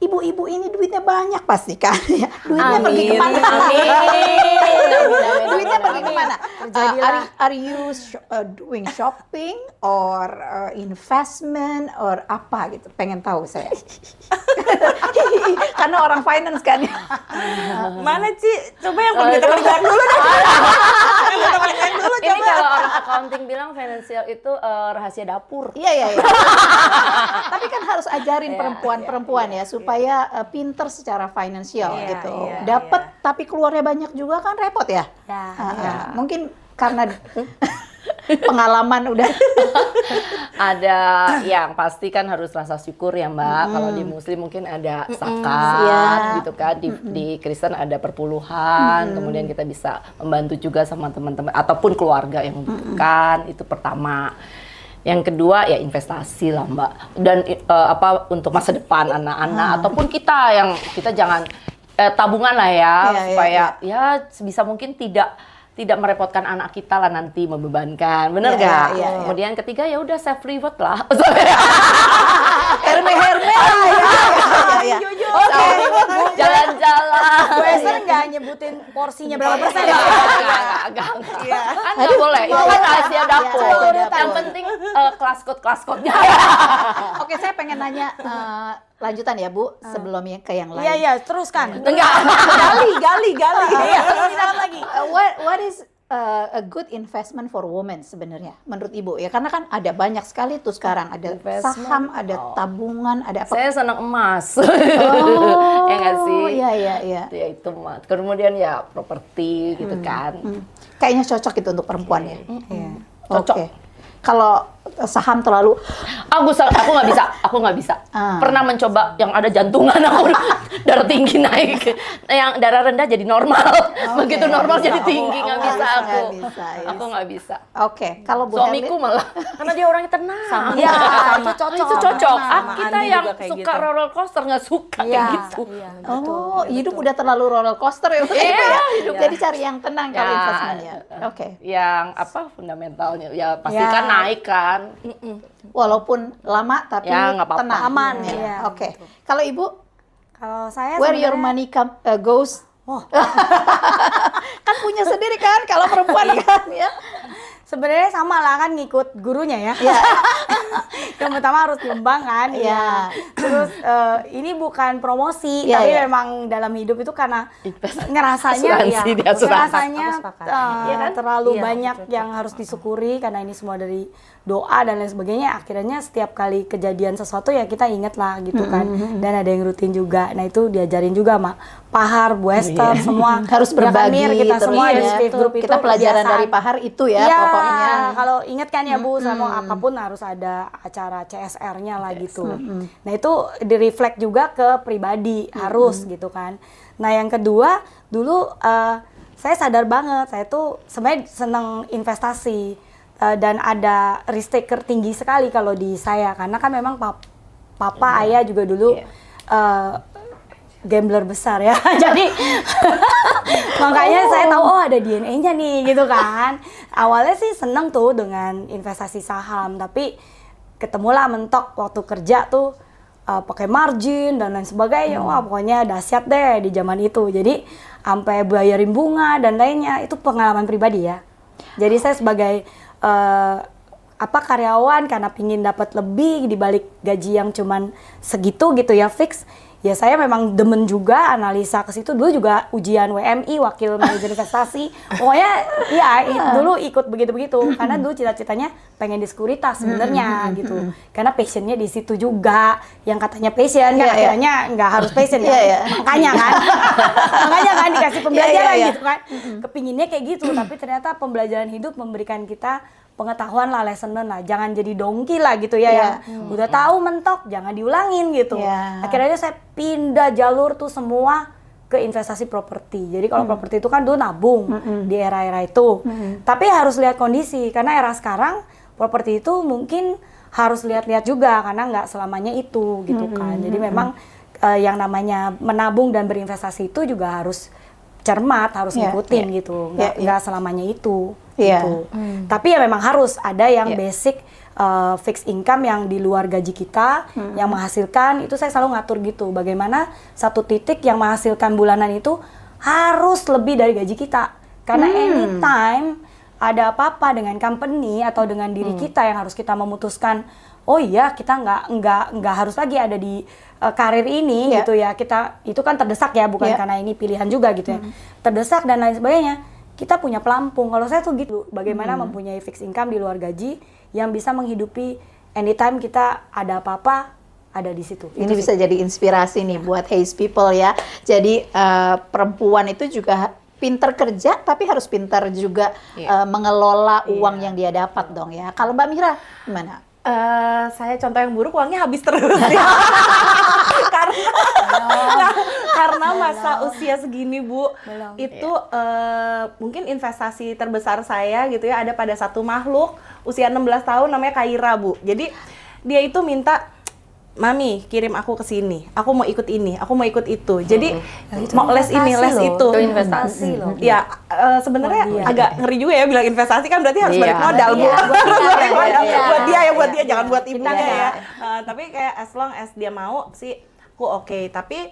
Speaker 4: Ibu-ibu ini duitnya banyak pasti kan ya. Duitnya pergi kemana? Duitnya pergi kemana? Are you doing shopping or investment or apa gitu? Pengen tahu saya. Karena orang finance kan.
Speaker 3: Mana Ci? Coba yang pergi kerjaan dulu deh.
Speaker 1: Ini kalau orang accounting bilang financial itu rahasia dapur.
Speaker 4: Iya. Tapi kan harus ajarin perempuan-perempuan ya supaya pinter secara finansial
Speaker 3: Iya,
Speaker 4: gitu.
Speaker 3: iya,
Speaker 4: Dapat tapi keluarnya banyak juga kan repot ya. Mungkin karena pengalaman udah.
Speaker 1: Ada yang pasti kan harus rasa syukur ya Mbak. Kalau di Muslim mungkin ada zakat
Speaker 4: Iya.
Speaker 1: gitu kan. Di Kristen ada perpuluhan. Kemudian kita bisa membantu juga sama teman-teman ataupun keluarga yang membutuhkan. Itu pertama. Yang kedua ya investasi lah Mbak. Dan untuk masa depan anak-anak ataupun kita jangan tabungan lah ya, supaya ya sebisa mungkin tidak merepotkan anak kita lah nanti, membebankan, bener nggak? Kemudian ketiga ya udah self reward lah.
Speaker 4: Herme lah ya.
Speaker 3: Jujur
Speaker 2: Oke.
Speaker 1: Jalan-jalan.
Speaker 2: Bu Esther nggak nyebutin porsinya berapa persen?
Speaker 1: Enggak. Kan nggak boleh. Itu kan rahasia dapur.
Speaker 4: Rahasia
Speaker 1: Yang penting kelas code-nya.
Speaker 4: Oke, saya pengen nanya lanjutan ya Bu, sebelumnya ke yang lain.
Speaker 2: Iya, teruskan.
Speaker 1: Enggak.
Speaker 3: gali.
Speaker 2: Iya, lebih dalam lagi.
Speaker 4: What is a good investment for women sebenarnya menurut Ibu ya? Karena kan ada banyak sekali tuh sekarang, ada saham, ada tabungan, ada apa?
Speaker 1: Saya senang emas.
Speaker 4: Oh,
Speaker 1: Ya nggak sih?
Speaker 4: Iya.
Speaker 1: Ya itu emas. Kemudian ya properti gitu kan.
Speaker 4: Kayaknya cocok itu untuk perempuan ya.
Speaker 2: Iya.
Speaker 1: Cocok.
Speaker 4: Oke. Kalau saham terlalu
Speaker 1: Aku nggak bisa. Pernah mencoba yang ada jantungan, aku darah tinggi naik, yang darah rendah jadi normal. Begitu normal jadi tinggi, nggak bisa aku. Aku nggak bisa.
Speaker 4: Oke, kalau Bu
Speaker 1: Suamiku
Speaker 4: Herlin,
Speaker 1: malah karena dia orangnya tenang.
Speaker 2: Iya,
Speaker 3: Sama.
Speaker 2: itu cocok.
Speaker 1: Itu cocok.
Speaker 3: Sama
Speaker 1: Kita
Speaker 3: Andi
Speaker 1: yang
Speaker 3: juga kayak
Speaker 1: suka
Speaker 3: gitu.
Speaker 1: roller coaster nggak suka
Speaker 2: Iya,
Speaker 1: kayak gitu.
Speaker 2: iya.
Speaker 4: oh, hidup udah terlalu roller coaster ya Bu
Speaker 1: Iya,
Speaker 4: ya.
Speaker 1: hidup.
Speaker 4: Jadi cari yang tenang kalau
Speaker 1: Ya,
Speaker 4: investment ya. Oke.
Speaker 1: Yang apa fundamentalnya ya pasti
Speaker 2: Ya.
Speaker 1: kan naik kan.
Speaker 4: Walaupun lama tapi
Speaker 1: Ya, nggak apa-apa.
Speaker 4: tenang.
Speaker 2: Aman,
Speaker 4: Ya.
Speaker 2: iya,
Speaker 4: Oke. Kalau Ibu,
Speaker 2: Kalau saya
Speaker 4: where your
Speaker 2: sebenarnya-
Speaker 4: money goes?
Speaker 2: Wah.
Speaker 4: Kan punya sendiri kan kalau perempuan kan ya.
Speaker 2: Sebenarnya sama lah kan ngikut gurunya ya. Yang pertama harus nyumbang kan.
Speaker 4: Iya.
Speaker 2: Terus ini bukan promosi,
Speaker 4: Iya,
Speaker 2: tapi
Speaker 4: iya.
Speaker 2: memang dalam hidup itu karena
Speaker 1: Investasi.
Speaker 2: ngerasanya
Speaker 1: Asuransi, dia asuransi.
Speaker 2: ngerasanya
Speaker 3: Aku sepakat.
Speaker 1: Iya kan?
Speaker 2: terlalu
Speaker 3: Iya,
Speaker 2: banyak
Speaker 3: cocok.
Speaker 2: yang harus disyukuri karena ini semua dari doa dan lain sebagainya. Akhirnya setiap kali kejadian sesuatu ya kita inget lah gitu kan. Dan ada yang rutin juga. Nah itu diajarin juga sama Pahar, Bu Esther, semua
Speaker 4: Harus
Speaker 2: Ya kan,
Speaker 4: berbagi
Speaker 2: Mir, kita
Speaker 4: terus
Speaker 2: semua
Speaker 4: ya.
Speaker 2: di Spirit Group itu
Speaker 4: Kita pelajaran
Speaker 2: kebiasaan.
Speaker 4: dari Pahar itu ya
Speaker 2: Iya,
Speaker 4: pokoknya.
Speaker 2: kalau inget kan ya Bu, sama apapun harus ada acara CSR-nya lah gitu. Nah itu direflect juga ke pribadi, harus gitu kan. Nah yang kedua, dulu saya sadar banget, saya tuh sebenarnya seneng investasi. Dan ada risk taker tinggi sekali kalau di saya, karena kan memang papa, ayah juga dulu gambler besar ya. Jadi makanya saya tahu ada DNA-nya nih gitu kan. Awalnya sih seneng tuh dengan investasi saham, tapi ketemulah mentok waktu kerja tuh pakai margin dan lain sebagainya. Wah, pokoknya dahsyat deh di zaman itu. Jadi sampai bayarin bunga dan lainnya, itu pengalaman pribadi ya. Jadi saya sebagai karyawan karena pingin dapat lebih dibalik gaji yang cuman segitu gitu ya fix. Ya saya memang demen juga analisa ke situ. Dulu juga ujian WMI, wakil manajer investasi. Pokoknya ya dulu ikut begitu-begitu karena dulu cita-citanya pengen di sekuritas sebenarnya gitu. Karena passionnya di situ juga. Yang katanya passion kan akhirnya nggak harus passion kan. Makanya kan. Makanya kan dikasih pembelajaran gitu kan. Kepinginnya kayak gitu, tapi ternyata pembelajaran hidup memberikan kita pengetahuan lah, lesson learn lah, jangan jadi dongki lah gitu ya, yang udah tahu mentok, jangan diulangin gitu. Akhirnya saya pindah jalur tuh semua ke investasi properti. Jadi kalau properti itu kan dulu nabung di era-era itu, tapi harus lihat kondisi, karena era sekarang properti itu mungkin harus lihat-lihat juga, karena nggak selamanya itu gitu kan. Jadi memang yang namanya menabung dan berinvestasi itu juga harus cermat, harus ngikutin gitu, nggak selamanya itu. Gitu. Tapi ya memang harus ada yang basic fixed income yang di luar gaji kita, yang menghasilkan, itu saya selalu ngatur gitu. Bagaimana satu titik yang menghasilkan bulanan itu harus lebih dari gaji kita. Karena anytime ada apa-apa dengan company atau dengan diri kita yang harus kita memutuskan, oh iya kita nggak harus lagi ada di karir ini gitu ya. Kita itu kan terdesak ya, bukan karena ini pilihan juga gitu ya. Terdesak dan lain sebagainya. Kita punya pelampung. Kalau saya tuh gitu, bagaimana mempunyai fixed income di luar gaji yang bisa menghidupi anytime kita ada apa-apa ada di situ.
Speaker 4: Ini bisa jadi inspirasi nih buat Haze People ya. Jadi perempuan itu juga pinter kerja, tapi harus pinter juga mengelola uang yang dia dapat dong ya. Kalau Mbak Mira gimana?
Speaker 3: Saya contoh yang buruk, uangnya habis terus ya. karena masa usia segini Bu, itu mungkin investasi terbesar saya gitu ya ada pada satu makhluk usia 16 tahun namanya Kaira Bu. Jadi dia itu minta, Mami kirim aku ke sini, aku mau ikut ini, aku mau ikut itu. Jadi mau les ini, les itu.
Speaker 1: Itu investasi loh.
Speaker 3: Ya sebenarnya agak ngeri juga ya bilang investasi kan berarti harus balik
Speaker 1: Iya.
Speaker 3: modal Bu. Balik modal.
Speaker 4: Iya.
Speaker 3: Buat dia ya, buat dia jangan buat ibunya ya. Tapi kayak as long as dia mau sih, aku aku oke. Tapi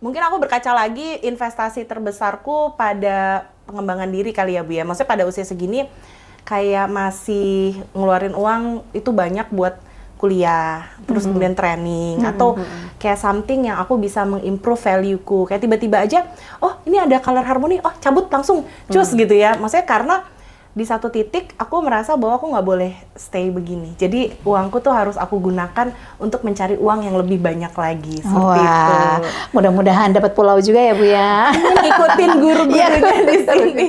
Speaker 3: mungkin aku berkaca lagi, investasi terbesarku pada pengembangan diri kali ya Bu ya. Maksudnya pada usia segini kayak masih ngeluarin uang itu banyak buat kuliah, terus kemudian training, atau kayak something yang aku bisa mengimprove value-ku. Kayak tiba-tiba aja, oh ini ada color harmony, oh cabut langsung, cus gitu ya. Maksudnya karena di satu titik aku merasa bahwa aku nggak boleh stay begini. Jadi uangku tuh harus aku gunakan untuk mencari uang yang lebih banyak lagi. Seperti itu.
Speaker 4: Mudah-mudahan dapat pulau juga ya Bu ya.
Speaker 3: Ikutin guru-gurunya di sini.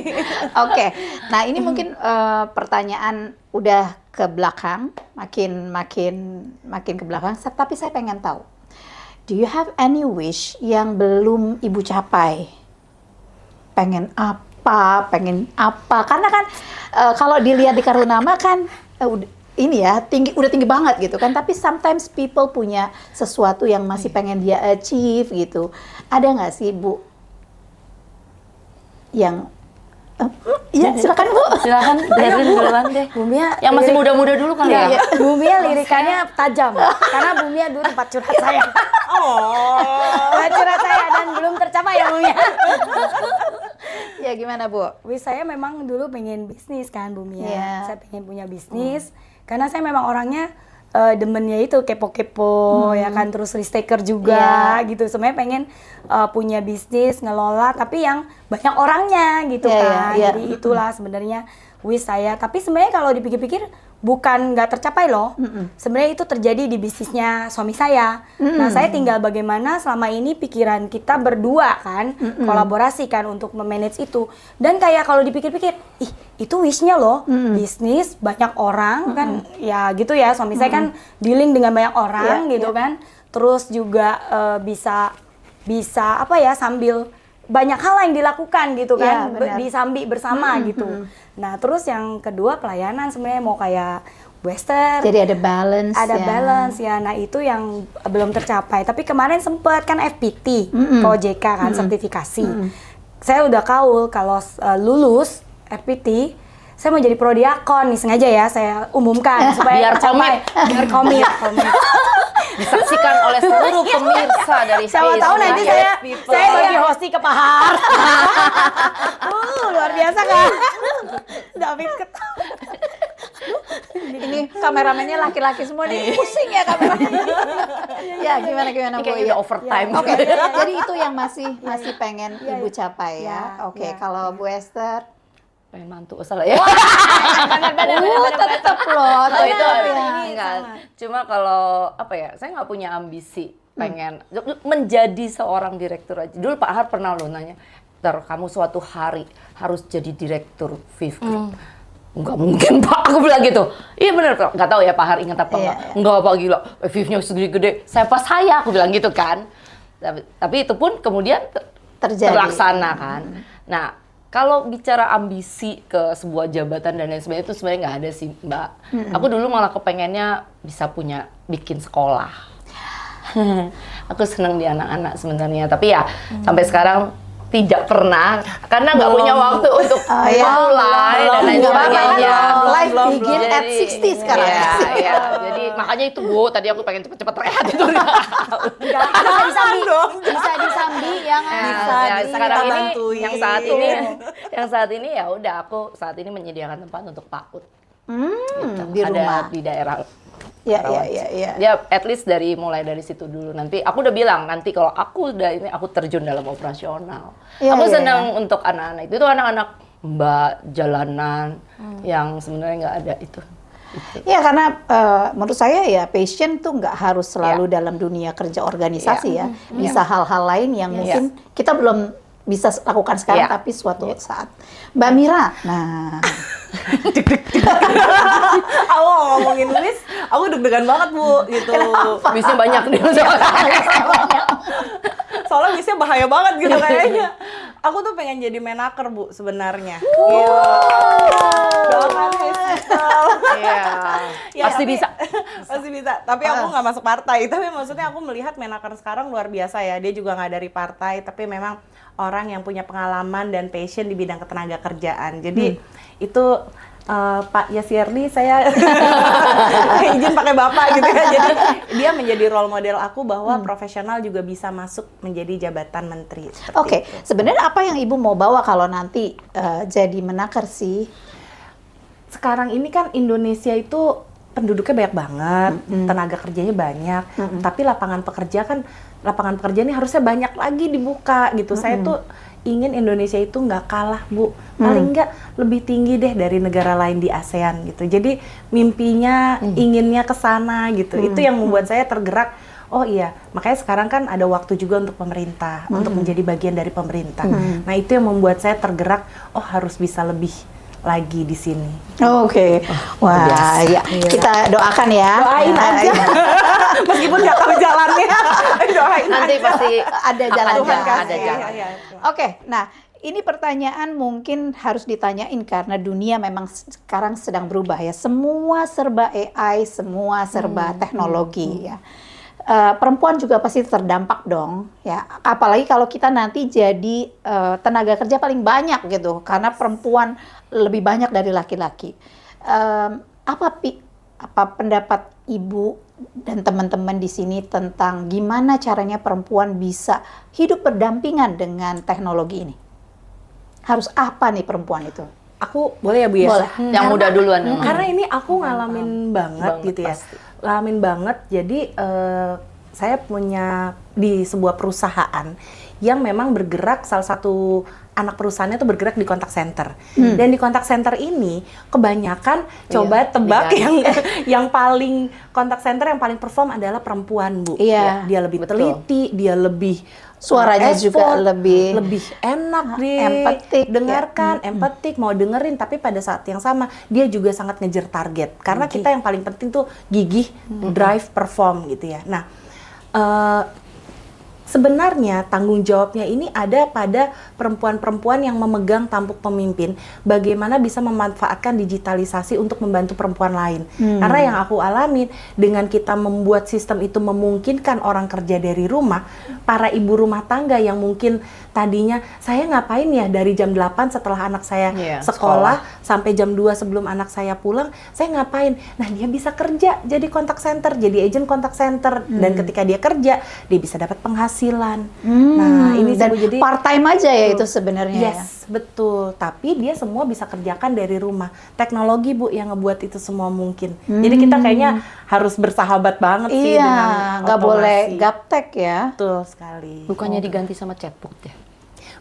Speaker 4: Oke, nah ini mungkin pertanyaan udah ke belakang, makin ke belakang. Tapi saya pengen tahu, do you have any wish yang belum Ibu capai? Pengen apa? Karena kan kalau dilihat di kartu nama kan ini ya udah tinggi banget gitu kan. Tapi sometimes people punya sesuatu yang masih pengen dia achieve gitu. Ada nggak sih Bu yang ya silakan Bu.
Speaker 1: Silakan Herlin duluan deh.
Speaker 2: Bu Mia
Speaker 1: Yang masih muda-muda dulu kali ya.
Speaker 2: Bu Mia lirikannya tajam karena Bu Mia dulu tempat curhat saya. Tempat curhat saya dan belum tercapai ya Bu Mia.
Speaker 4: Ya gimana Bu?
Speaker 2: Wish saya memang dulu pengen bisnis kan Bu Mia.
Speaker 4: Yeah.
Speaker 2: Saya pengen punya bisnis karena saya memang orangnya demennya itu kepo-kepo ya kan, terus risk taker juga gitu. Sebenarnya pengen punya bisnis, ngelola tapi yang banyak orangnya gitu kan. Jadi itulah sebenarnya wish saya. Tapi sebenarnya kalau dipikir-pikir bukan nggak tercapai loh. Sebenarnya itu terjadi di bisnisnya suami saya. Nah, saya tinggal bagaimana selama ini pikiran kita berdua kan, kolaborasi kan untuk memanage itu. Dan kayak kalau dipikir-pikir, itu wish-nya loh, bisnis banyak orang kan, ya gitu ya. Suami saya kan dealing dengan banyak orang gitu kan. Terus juga bisa apa ya, sambil banyak hal yang dilakukan gitu kan, disambi bersama gitu. Nah, terus yang kedua pelayanan sebenarnya mau kayak Western.
Speaker 4: Jadi ada balance.
Speaker 2: Ada balance ya. Nah, itu yang belum tercapai. Tapi kemarin sempat kan FPT, OJK kan, sertifikasi. Saya udah kaul kalau lulus FPT, saya mau jadi prodiakon nih, sengaja ya saya umumkan supaya
Speaker 1: Biar
Speaker 2: tercapai. Biar komit.
Speaker 1: Disaksikan oleh seluruh pemirsa dari
Speaker 2: Siapa tahu nanti saya bagi hosti ke Pahar. Luar biasa kan? David ketawa.
Speaker 4: Ini kameramennya laki-laki semua nih, pusing ya kameramennya. Ya gimana
Speaker 1: Ini
Speaker 4: Bu?
Speaker 1: kayaknya udah overtime.
Speaker 4: Oke, jadi itu yang masih pengen Ibu capai ya. Oke, kalau Bu Esther,
Speaker 1: Pengen mantu salah ya.
Speaker 4: tetap loh.
Speaker 1: Oh, itu
Speaker 2: ini
Speaker 1: enggak.
Speaker 2: sama.
Speaker 1: Cuma kalau apa ya, saya nggak punya ambisi pengen menjadi seorang direktur aja. Dulu Pak Har pernah lo nanya, kamu suatu hari harus jadi direktur Viv Group. Nggak mungkin Pak, aku bilang gitu. Iya bener, nggak tahu ya Pak Har ingat apa nggak. Nggak Pak, gila, Vivnya segede-gede, siapa saya, aku bilang gitu kan. Tapi itu pun kemudian terlaksana kan. Nah, kalau bicara ambisi ke sebuah jabatan dan lain sebagainya itu sebenarnya nggak ada sih Mbak. Aku dulu malah kepengennya bisa bikin sekolah. Aku seneng di anak-anak sebenarnya, tapi ya sampai sekarang tidak pernah karena nggak punya waktu untuk mulai dan lain sebagainya.
Speaker 4: Life begin at 60 sekarang.
Speaker 1: Iya. Jadi makanya itu Bu, tadi aku pengen cepet-cepet rehat itu.
Speaker 2: Bisa disambi yang
Speaker 1: Sekarang
Speaker 3: kita
Speaker 1: ini
Speaker 3: bantuin.
Speaker 1: yang saat ini ya udah aku saat ini menyediakan tempat untuk PAUD.
Speaker 4: Di rumah.
Speaker 1: Ada di daerah.
Speaker 4: Iya.
Speaker 1: Ya, at least mulai dari situ dulu. Nanti aku udah bilang nanti kalau aku udah ini aku terjun dalam operasional. Aku senang untuk anak-anak itu anak-anak Mbak jalanan yang sebenarnya nggak ada itu.
Speaker 4: Iya, karena menurut saya ya passion tuh nggak harus selalu dalam dunia kerja organisasi ya. Bisa hal-hal lain yang mungkin kita belum bisa lakukan sekarang tapi suatu saat. Mbak Mira, nah.
Speaker 3: Aku ngomongin wish, aku deg-degan banget Bu, gitu.
Speaker 1: Wishnya banyak nih.
Speaker 3: Soalnya wishnya bahaya banget gitu kayaknya. Aku tuh pengen jadi menaker Bu sebenarnya. Doakan
Speaker 1: Iya. Pasti bisa.
Speaker 3: Pasti bisa. Tapi aku nggak masuk partai. Tapi maksudnya aku melihat menaker sekarang luar biasa ya. Dia juga nggak dari partai, tapi memang orang yang punya pengalaman dan passion di bidang ketenaga kerjaan. Jadi itu Pak Yasirdi, saya izin jangan pakai bapak gitu ya. Jadi dia menjadi role model aku bahwa profesional juga bisa masuk menjadi jabatan menteri.
Speaker 4: Oke, sebenarnya apa yang Ibu mau bawa kalau nanti jadi Menaker sih?
Speaker 3: Sekarang ini kan Indonesia itu penduduknya banyak banget, tenaga kerjanya banyak, tapi lapangan pekerja ini harusnya banyak lagi dibuka gitu. Saya tuh ingin Indonesia itu nggak kalah, Bu. Paling nggak lebih tinggi deh dari negara lain di ASEAN gitu. Jadi mimpinya, inginnya ke sana gitu. Itu yang membuat saya tergerak. Oh iya, makanya sekarang kan ada waktu juga untuk pemerintah, untuk menjadi bagian dari pemerintah. Nah itu yang membuat saya tergerak. Oh harus bisa lebih lagi di sini.
Speaker 4: Oke. Wah, ya. Kita doakan ya.
Speaker 3: Doain aja. Meskipun nggak tahu jalannya, doain
Speaker 1: Nanti
Speaker 3: aja.
Speaker 1: pasti
Speaker 4: Ada jalan-jalan.
Speaker 3: Tuhan kasih.
Speaker 1: ada jalan.
Speaker 3: Iya.
Speaker 4: Oke, nah ini pertanyaan mungkin harus ditanyain karena dunia memang sekarang sedang berubah ya. Semua serba AI, semua serba teknologi ya. Perempuan juga pasti terdampak dong ya. Apalagi kalau kita nanti jadi tenaga kerja paling banyak gitu karena perempuan lebih banyak dari laki-laki. Apa pendapat Ibu dan teman-teman di sini tentang gimana caranya perempuan bisa hidup berdampingan dengan teknologi ini? Harus apa nih perempuan itu?
Speaker 3: Aku boleh ya Bu ya?
Speaker 4: Boleh.
Speaker 1: Yang muda duluan.
Speaker 3: Karena ini aku ngalamin banget gitu ya.
Speaker 1: pasti.
Speaker 3: Ngalamin banget. Jadi saya punya di sebuah perusahaan yang memang bergerak, salah satu anak perusahaannya itu bergerak di kontak center. Dan di kontak center ini kebanyakan coba tebak yang paling kontak center yang paling perform adalah perempuan, Bu.
Speaker 4: Iya.
Speaker 3: Dia lebih
Speaker 1: Betul.
Speaker 3: teliti, dia lebih
Speaker 4: Suaranya juga lebih
Speaker 3: enak
Speaker 4: empatik,
Speaker 3: dengarkan, empatik, mau dengerin, tapi pada saat yang sama dia juga sangat ngejar target. Karena kita yang paling penting tuh gigih, drive, perform gitu ya. Nah, sebenarnya tanggung jawabnya ini ada pada perempuan-perempuan yang memegang tampuk pemimpin, bagaimana bisa memanfaatkan digitalisasi untuk membantu perempuan lain. Karena yang aku alamin, dengan kita membuat sistem itu memungkinkan orang kerja dari rumah, para ibu rumah tangga yang mungkin tadinya saya ngapain ya dari jam 8 setelah anak saya sekolah sampai jam 2 sebelum anak saya pulang, saya ngapain? Nah, dia bisa kerja jadi kontak center, jadi agent kontak center, dan ketika dia kerja, dia bisa dapat penghasilan. Nah, ini
Speaker 4: dan
Speaker 3: jadi
Speaker 4: part time aja ya itu sebenarnya ya.
Speaker 3: yes, betul. Tapi dia semua bisa kerjakan dari rumah. Teknologi, Bu, yang ngebuat itu semua mungkin. Jadi kita kayaknya harus bersahabat banget sih
Speaker 4: Iya,
Speaker 3: dengan
Speaker 4: nggak boleh
Speaker 3: otomasi.
Speaker 4: gaptek ya.
Speaker 3: Betul sekali.
Speaker 1: Bukannya diganti sama chatbot ya?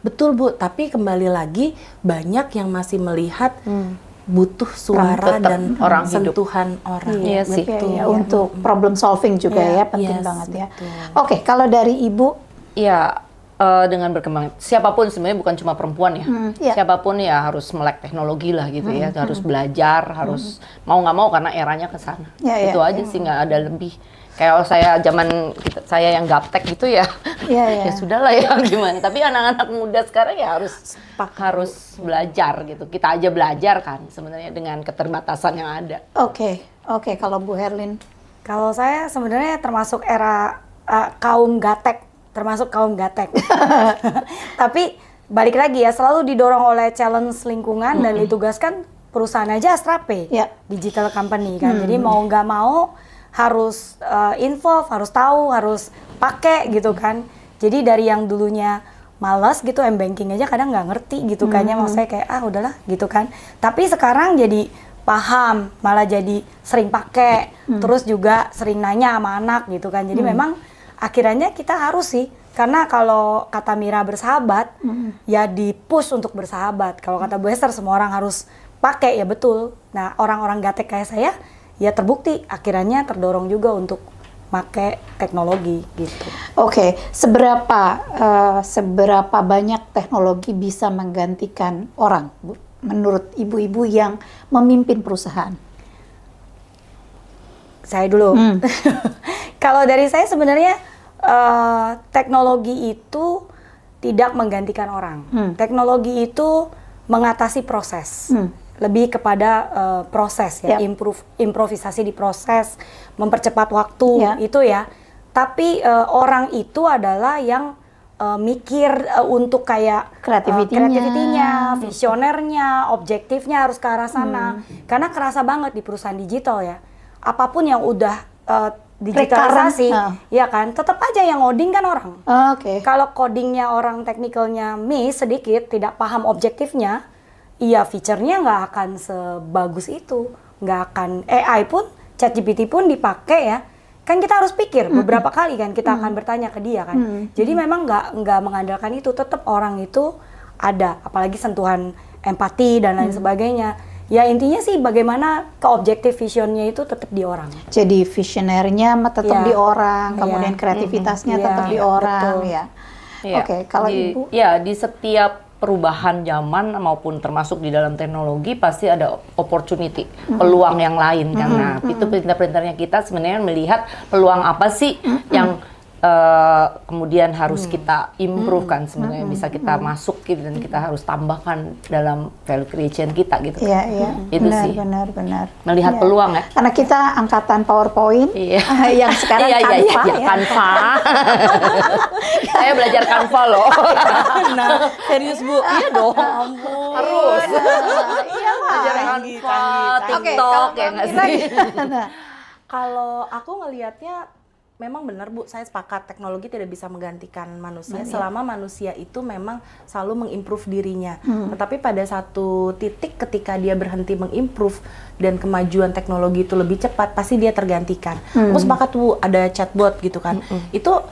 Speaker 3: Betul, Bu, tapi kembali lagi banyak yang masih melihat butuh suara
Speaker 1: Tetap
Speaker 3: dan
Speaker 1: orang hidup.
Speaker 3: sentuhan orang.
Speaker 1: Iya sih.
Speaker 3: Betul.
Speaker 4: Ya, untuk problem solving juga
Speaker 3: Iya,
Speaker 4: ya penting
Speaker 3: yes,
Speaker 4: banget ya.
Speaker 3: betul.
Speaker 4: Oke, kalau dari Ibu
Speaker 1: Iya, dengan berkembang siapapun sebenarnya bukan cuma perempuan ya.
Speaker 4: iya.
Speaker 1: Siapapun ya harus melek teknologi lah gitu ya, harus belajar, harus mau nggak mau karena eranya ke sana.
Speaker 4: Ya, ya,
Speaker 1: Itu aja sih, nggak ada lebih. Kayak saya zaman saya yang gaptek gitu ya.
Speaker 4: Iya, iya.
Speaker 1: Ya sudahlah ya gimana. Tapi anak-anak muda sekarang ya harus belajar gitu. Kita aja belajar kan sebenarnya dengan keterbatasan yang ada.
Speaker 4: Oke, kalau Bu Herlin.
Speaker 2: Kalau saya sebenarnya termasuk era kaum gatek, Tapi balik lagi ya, selalu didorong oleh challenge lingkungan dan ditugaskan perusahaan aja Astrape,
Speaker 4: Ya.
Speaker 2: digital company kan. Jadi mau nggak mau harus involve, harus tahu, harus pakai gitu kan. Jadi dari yang dulunya malas gitu, m-banking aja kadang nggak ngerti gitu kayaknya, maksudnya kayak udahlah gitu kan. Tapi sekarang jadi paham, malah jadi sering pakai, terus juga sering nanya sama anak gitu kan. Jadi memang akhirnya kita harus sih, karena kalau kata Mira bersahabat, ya di-push untuk bersahabat. Kalau kata Bu Esther semua orang harus pakai, ya betul. Nah, orang-orang gatek kayak saya, ya terbukti akhirnya terdorong juga untuk pakai teknologi gitu.
Speaker 4: Oke, seberapa banyak teknologi bisa menggantikan orang, Bu? Menurut ibu-ibu yang memimpin perusahaan?
Speaker 2: Saya dulu. Kalau dari saya sebenarnya teknologi itu tidak menggantikan orang. Teknologi itu mengatasi proses. Lebih kepada proses ya, improvisasi di proses, mempercepat waktu itu ya. Tapi orang itu adalah yang mikir untuk kayak kreativitinya, visionernya, objektifnya harus ke arah sana. Karena kerasa banget di perusahaan digital ya. apapun yang udah digitalisasi, ya kan, tetap aja yang ngoding kan orang.
Speaker 4: Oke.
Speaker 2: Kalau codingnya orang technicalnya miss sedikit, tidak paham objektifnya, iya feature-nya nggak akan sebagus itu. Nggak akan, AI pun, ChatGPT pun dipakai ya, kan kita harus pikir beberapa kali kan, kita akan bertanya ke dia kan. Jadi memang nggak mengandalkan itu, tetap orang itu ada, apalagi sentuhan empati dan lain sebagainya. Ya intinya sih bagaimana ke-objektif visionnya itu tetap di orang.
Speaker 4: Jadi visionernya tetap
Speaker 2: Ya.
Speaker 4: di orang,
Speaker 2: Ya.
Speaker 4: kemudian kreativitasnya
Speaker 2: Ya,
Speaker 4: tetap di orang,
Speaker 2: betul.
Speaker 4: ya.
Speaker 1: Iya.
Speaker 4: Oke, kalau Ibu?
Speaker 1: Ya, di setiap perubahan zaman maupun termasuk di dalam teknologi pasti ada opportunity, peluang yang lain karena itu perinter-perinternya kita sebenarnya melihat peluang apa sih yang kemudian harus kita improve kan sebenarnya bisa kita masukin dan kita harus tambahkan dalam value creation kita gitu.
Speaker 4: Iya, iya.
Speaker 1: Itu
Speaker 4: Benar,
Speaker 1: sih.
Speaker 4: benar.
Speaker 1: Melihat
Speaker 4: Iya.
Speaker 1: peluang ya.
Speaker 4: Karena kita angkatan PowerPoint,
Speaker 1: Iya.
Speaker 4: yang sekarang
Speaker 1: Iya,
Speaker 4: Canva,
Speaker 1: iya,
Speaker 4: ya.
Speaker 1: Canva. Saya belajar Canva loh.
Speaker 3: Nah, serius Bu.
Speaker 1: Iya dong. Harus.
Speaker 4: Iya,
Speaker 1: Belajar
Speaker 4: Pak.
Speaker 1: Canva,
Speaker 4: Oke,
Speaker 1: TikTok
Speaker 4: kalau
Speaker 1: ya nggak
Speaker 4: Mbak
Speaker 1: sih?
Speaker 4: gimana?
Speaker 3: Kalau aku ngelihatnya memang benar Bu, saya sepakat teknologi tidak bisa menggantikan manusia selama manusia itu memang selalu mengimprove dirinya. Tetapi pada satu titik ketika dia berhenti mengimprove dan kemajuan teknologi itu lebih cepat, pasti dia tergantikan. Aku sepakat Bu, ada chatbot gitu kan. Itu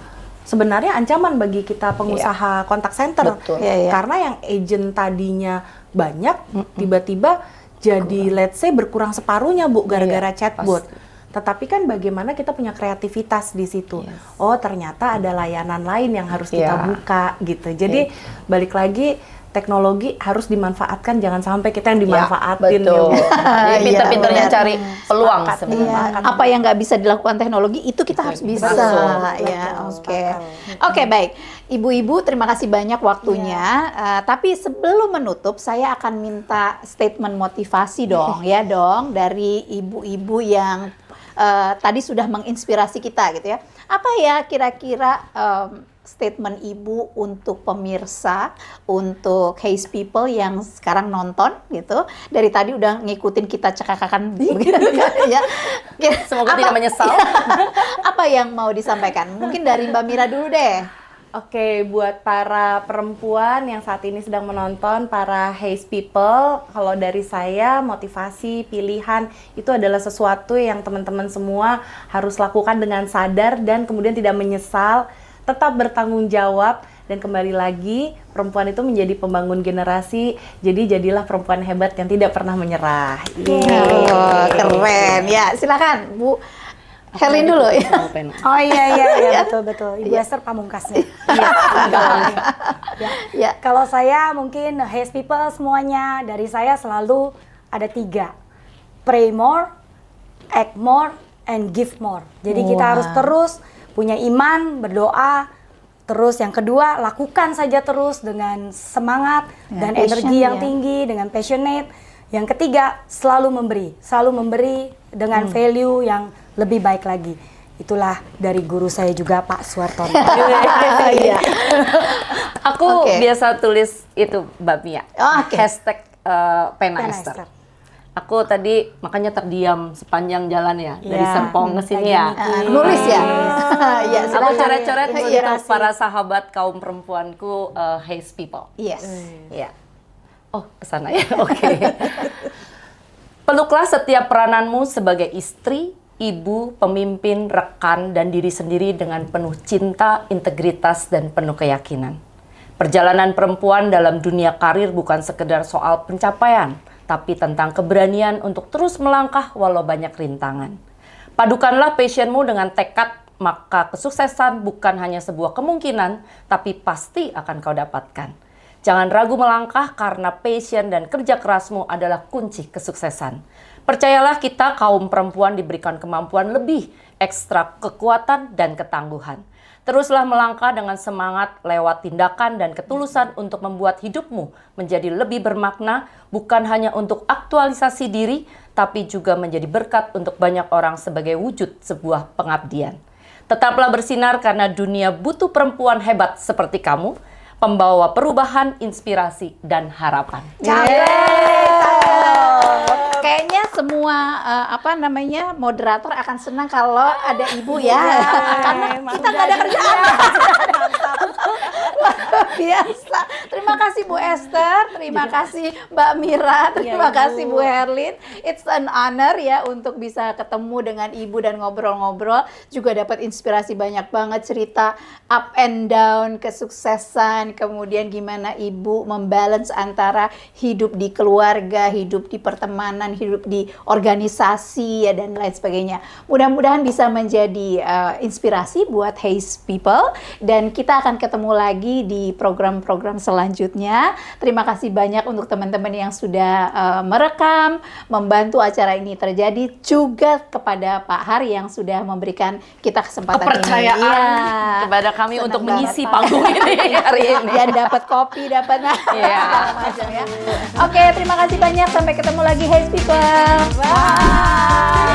Speaker 3: sebenarnya ancaman bagi kita pengusaha kontak center.
Speaker 1: Betul.
Speaker 4: Iya, iya.
Speaker 3: Karena yang agent tadinya banyak, tiba-tiba jadi let's say berkurang separuhnya Bu gara-gara chatbot. Tetapi kan bagaimana kita punya kreativitas di situ. Oh, ternyata ada layanan lain yang harus kita buka gitu. Jadi balik lagi teknologi harus dimanfaatkan, jangan sampai kita yang dimanfaatin.
Speaker 1: betul.
Speaker 3: Bu.
Speaker 1: Jadi
Speaker 4: Iya,
Speaker 1: pinter-pinternya
Speaker 4: benar.
Speaker 1: cari peluang
Speaker 3: Sepakat.
Speaker 1: sebenarnya.
Speaker 4: Iya, apa yang nggak bisa dilakukan teknologi itu kita harus bisa.
Speaker 1: Betul.
Speaker 4: Ya, oke. Oke, baik. Ibu-ibu, terima kasih banyak waktunya. Tapi sebelum menutup, saya akan minta statement motivasi dong, ya dong, dari ibu-ibu yang tadi sudah menginspirasi kita gitu ya. Apa ya kira-kira statement Ibu untuk pemirsa, untuk Haze People yang sekarang nonton gitu. Dari tadi udah ngikutin kita cekakakan begitu kan ya.
Speaker 1: Semoga tidak menyesal.
Speaker 4: Apa yang mau disampaikan? Mungkin dari Mbak Mira dulu deh.
Speaker 3: Oke, buat para perempuan yang saat ini sedang menonton, para Haze People, kalau dari saya motivasi, pilihan itu adalah sesuatu yang teman-teman semua harus lakukan dengan sadar dan kemudian tidak menyesal, tetap bertanggung jawab dan kembali lagi perempuan itu menjadi pembangun generasi, jadi jadilah perempuan hebat yang tidak pernah menyerah.
Speaker 4: Oh, keren. Ya, silakan Bu Herlin dulu ya.
Speaker 2: Oh iya betul. Ibu Esther pamungkasnya.
Speaker 4: Ya.
Speaker 2: Kalau saya mungkin Haze People semuanya dari saya selalu ada 3. Pray more, act more, and give more. Jadi kita harus terus punya iman, berdoa. Terus yang kedua, lakukan saja terus dengan semangat dan energi yang tinggi, dengan passionate. Yang ketiga, selalu memberi dengan value yang lebih baik lagi. Itulah dari guru saya juga, Pak Suartono.
Speaker 4: Iya.
Speaker 1: Aku
Speaker 4: Oke.
Speaker 1: biasa tulis itu Mbak Mia.
Speaker 4: Oke.
Speaker 1: Hashtag Pena
Speaker 2: Pena
Speaker 1: Esther.
Speaker 2: Esther.
Speaker 1: Aku tadi makanya terdiam sepanjang jalan ya dari
Speaker 2: Ya,
Speaker 1: Serpong ke sini ya.
Speaker 4: Nulis ya. Iya,
Speaker 1: Aku
Speaker 4: silakan.
Speaker 1: coret-coret untuk
Speaker 4: Inspirasi.
Speaker 1: para sahabat kaum perempuanku Haze People.
Speaker 4: Yes.
Speaker 1: Ya. Oh, kesana ya. Oke. Peluklah setiap perananmu sebagai istri, ibu, pemimpin, rekan, dan diri sendiri dengan penuh cinta, integritas, dan penuh keyakinan. Perjalanan perempuan dalam dunia karir bukan sekedar soal pencapaian, tapi tentang keberanian untuk terus melangkah walau banyak rintangan. Padukanlah passionmu dengan tekad, maka kesuksesan bukan hanya sebuah kemungkinan, tapi pasti akan kau dapatkan. Jangan ragu melangkah karena passion dan kerja kerasmu adalah kunci kesuksesan. Percayalah kita kaum perempuan diberikan kemampuan lebih, ekstra kekuatan dan ketangguhan. Teruslah melangkah dengan semangat lewat tindakan dan ketulusan untuk membuat hidupmu menjadi lebih bermakna, bukan hanya untuk aktualisasi diri, tapi juga menjadi berkat untuk banyak orang sebagai wujud sebuah pengabdian. Tetaplah bersinar karena dunia butuh perempuan hebat seperti kamu, pembawa perubahan, inspirasi, dan harapan.
Speaker 4: Kayaknya semua moderator akan senang kalau ada ibu ya. Karena kita nggak ada kerjaan. Biasa. Terima kasih Bu Esther, terima kasih Mbak Mira, terima kasih Bu Herlin. It's an honor ya untuk bisa ketemu dengan ibu dan ngobrol-ngobrol. Juga dapat inspirasi banyak banget, cerita up and down, kesuksesan, kemudian gimana ibu membalance antara hidup di keluarga, hidup di pertemanan, hidup di organisasi ya dan lain sebagainya. Mudah-mudahan bisa menjadi inspirasi buat Haze People, dan kita akan ketemu lagi di program-program selanjutnya. Terima kasih banyak untuk teman-teman yang sudah merekam, membantu acara ini terjadi, juga kepada Pak Hari yang sudah memberikan kita kesempatan
Speaker 1: kepercayaan
Speaker 4: ini.
Speaker 1: kepada kami
Speaker 4: Senang
Speaker 1: untuk mengisi
Speaker 4: banget, Pak.
Speaker 1: panggung ini hari ini.
Speaker 4: Dan dapat kopi, dapat segala macam ya. Oke, terima kasih banyak. Sampai ketemu lagi, Haze People. Bye.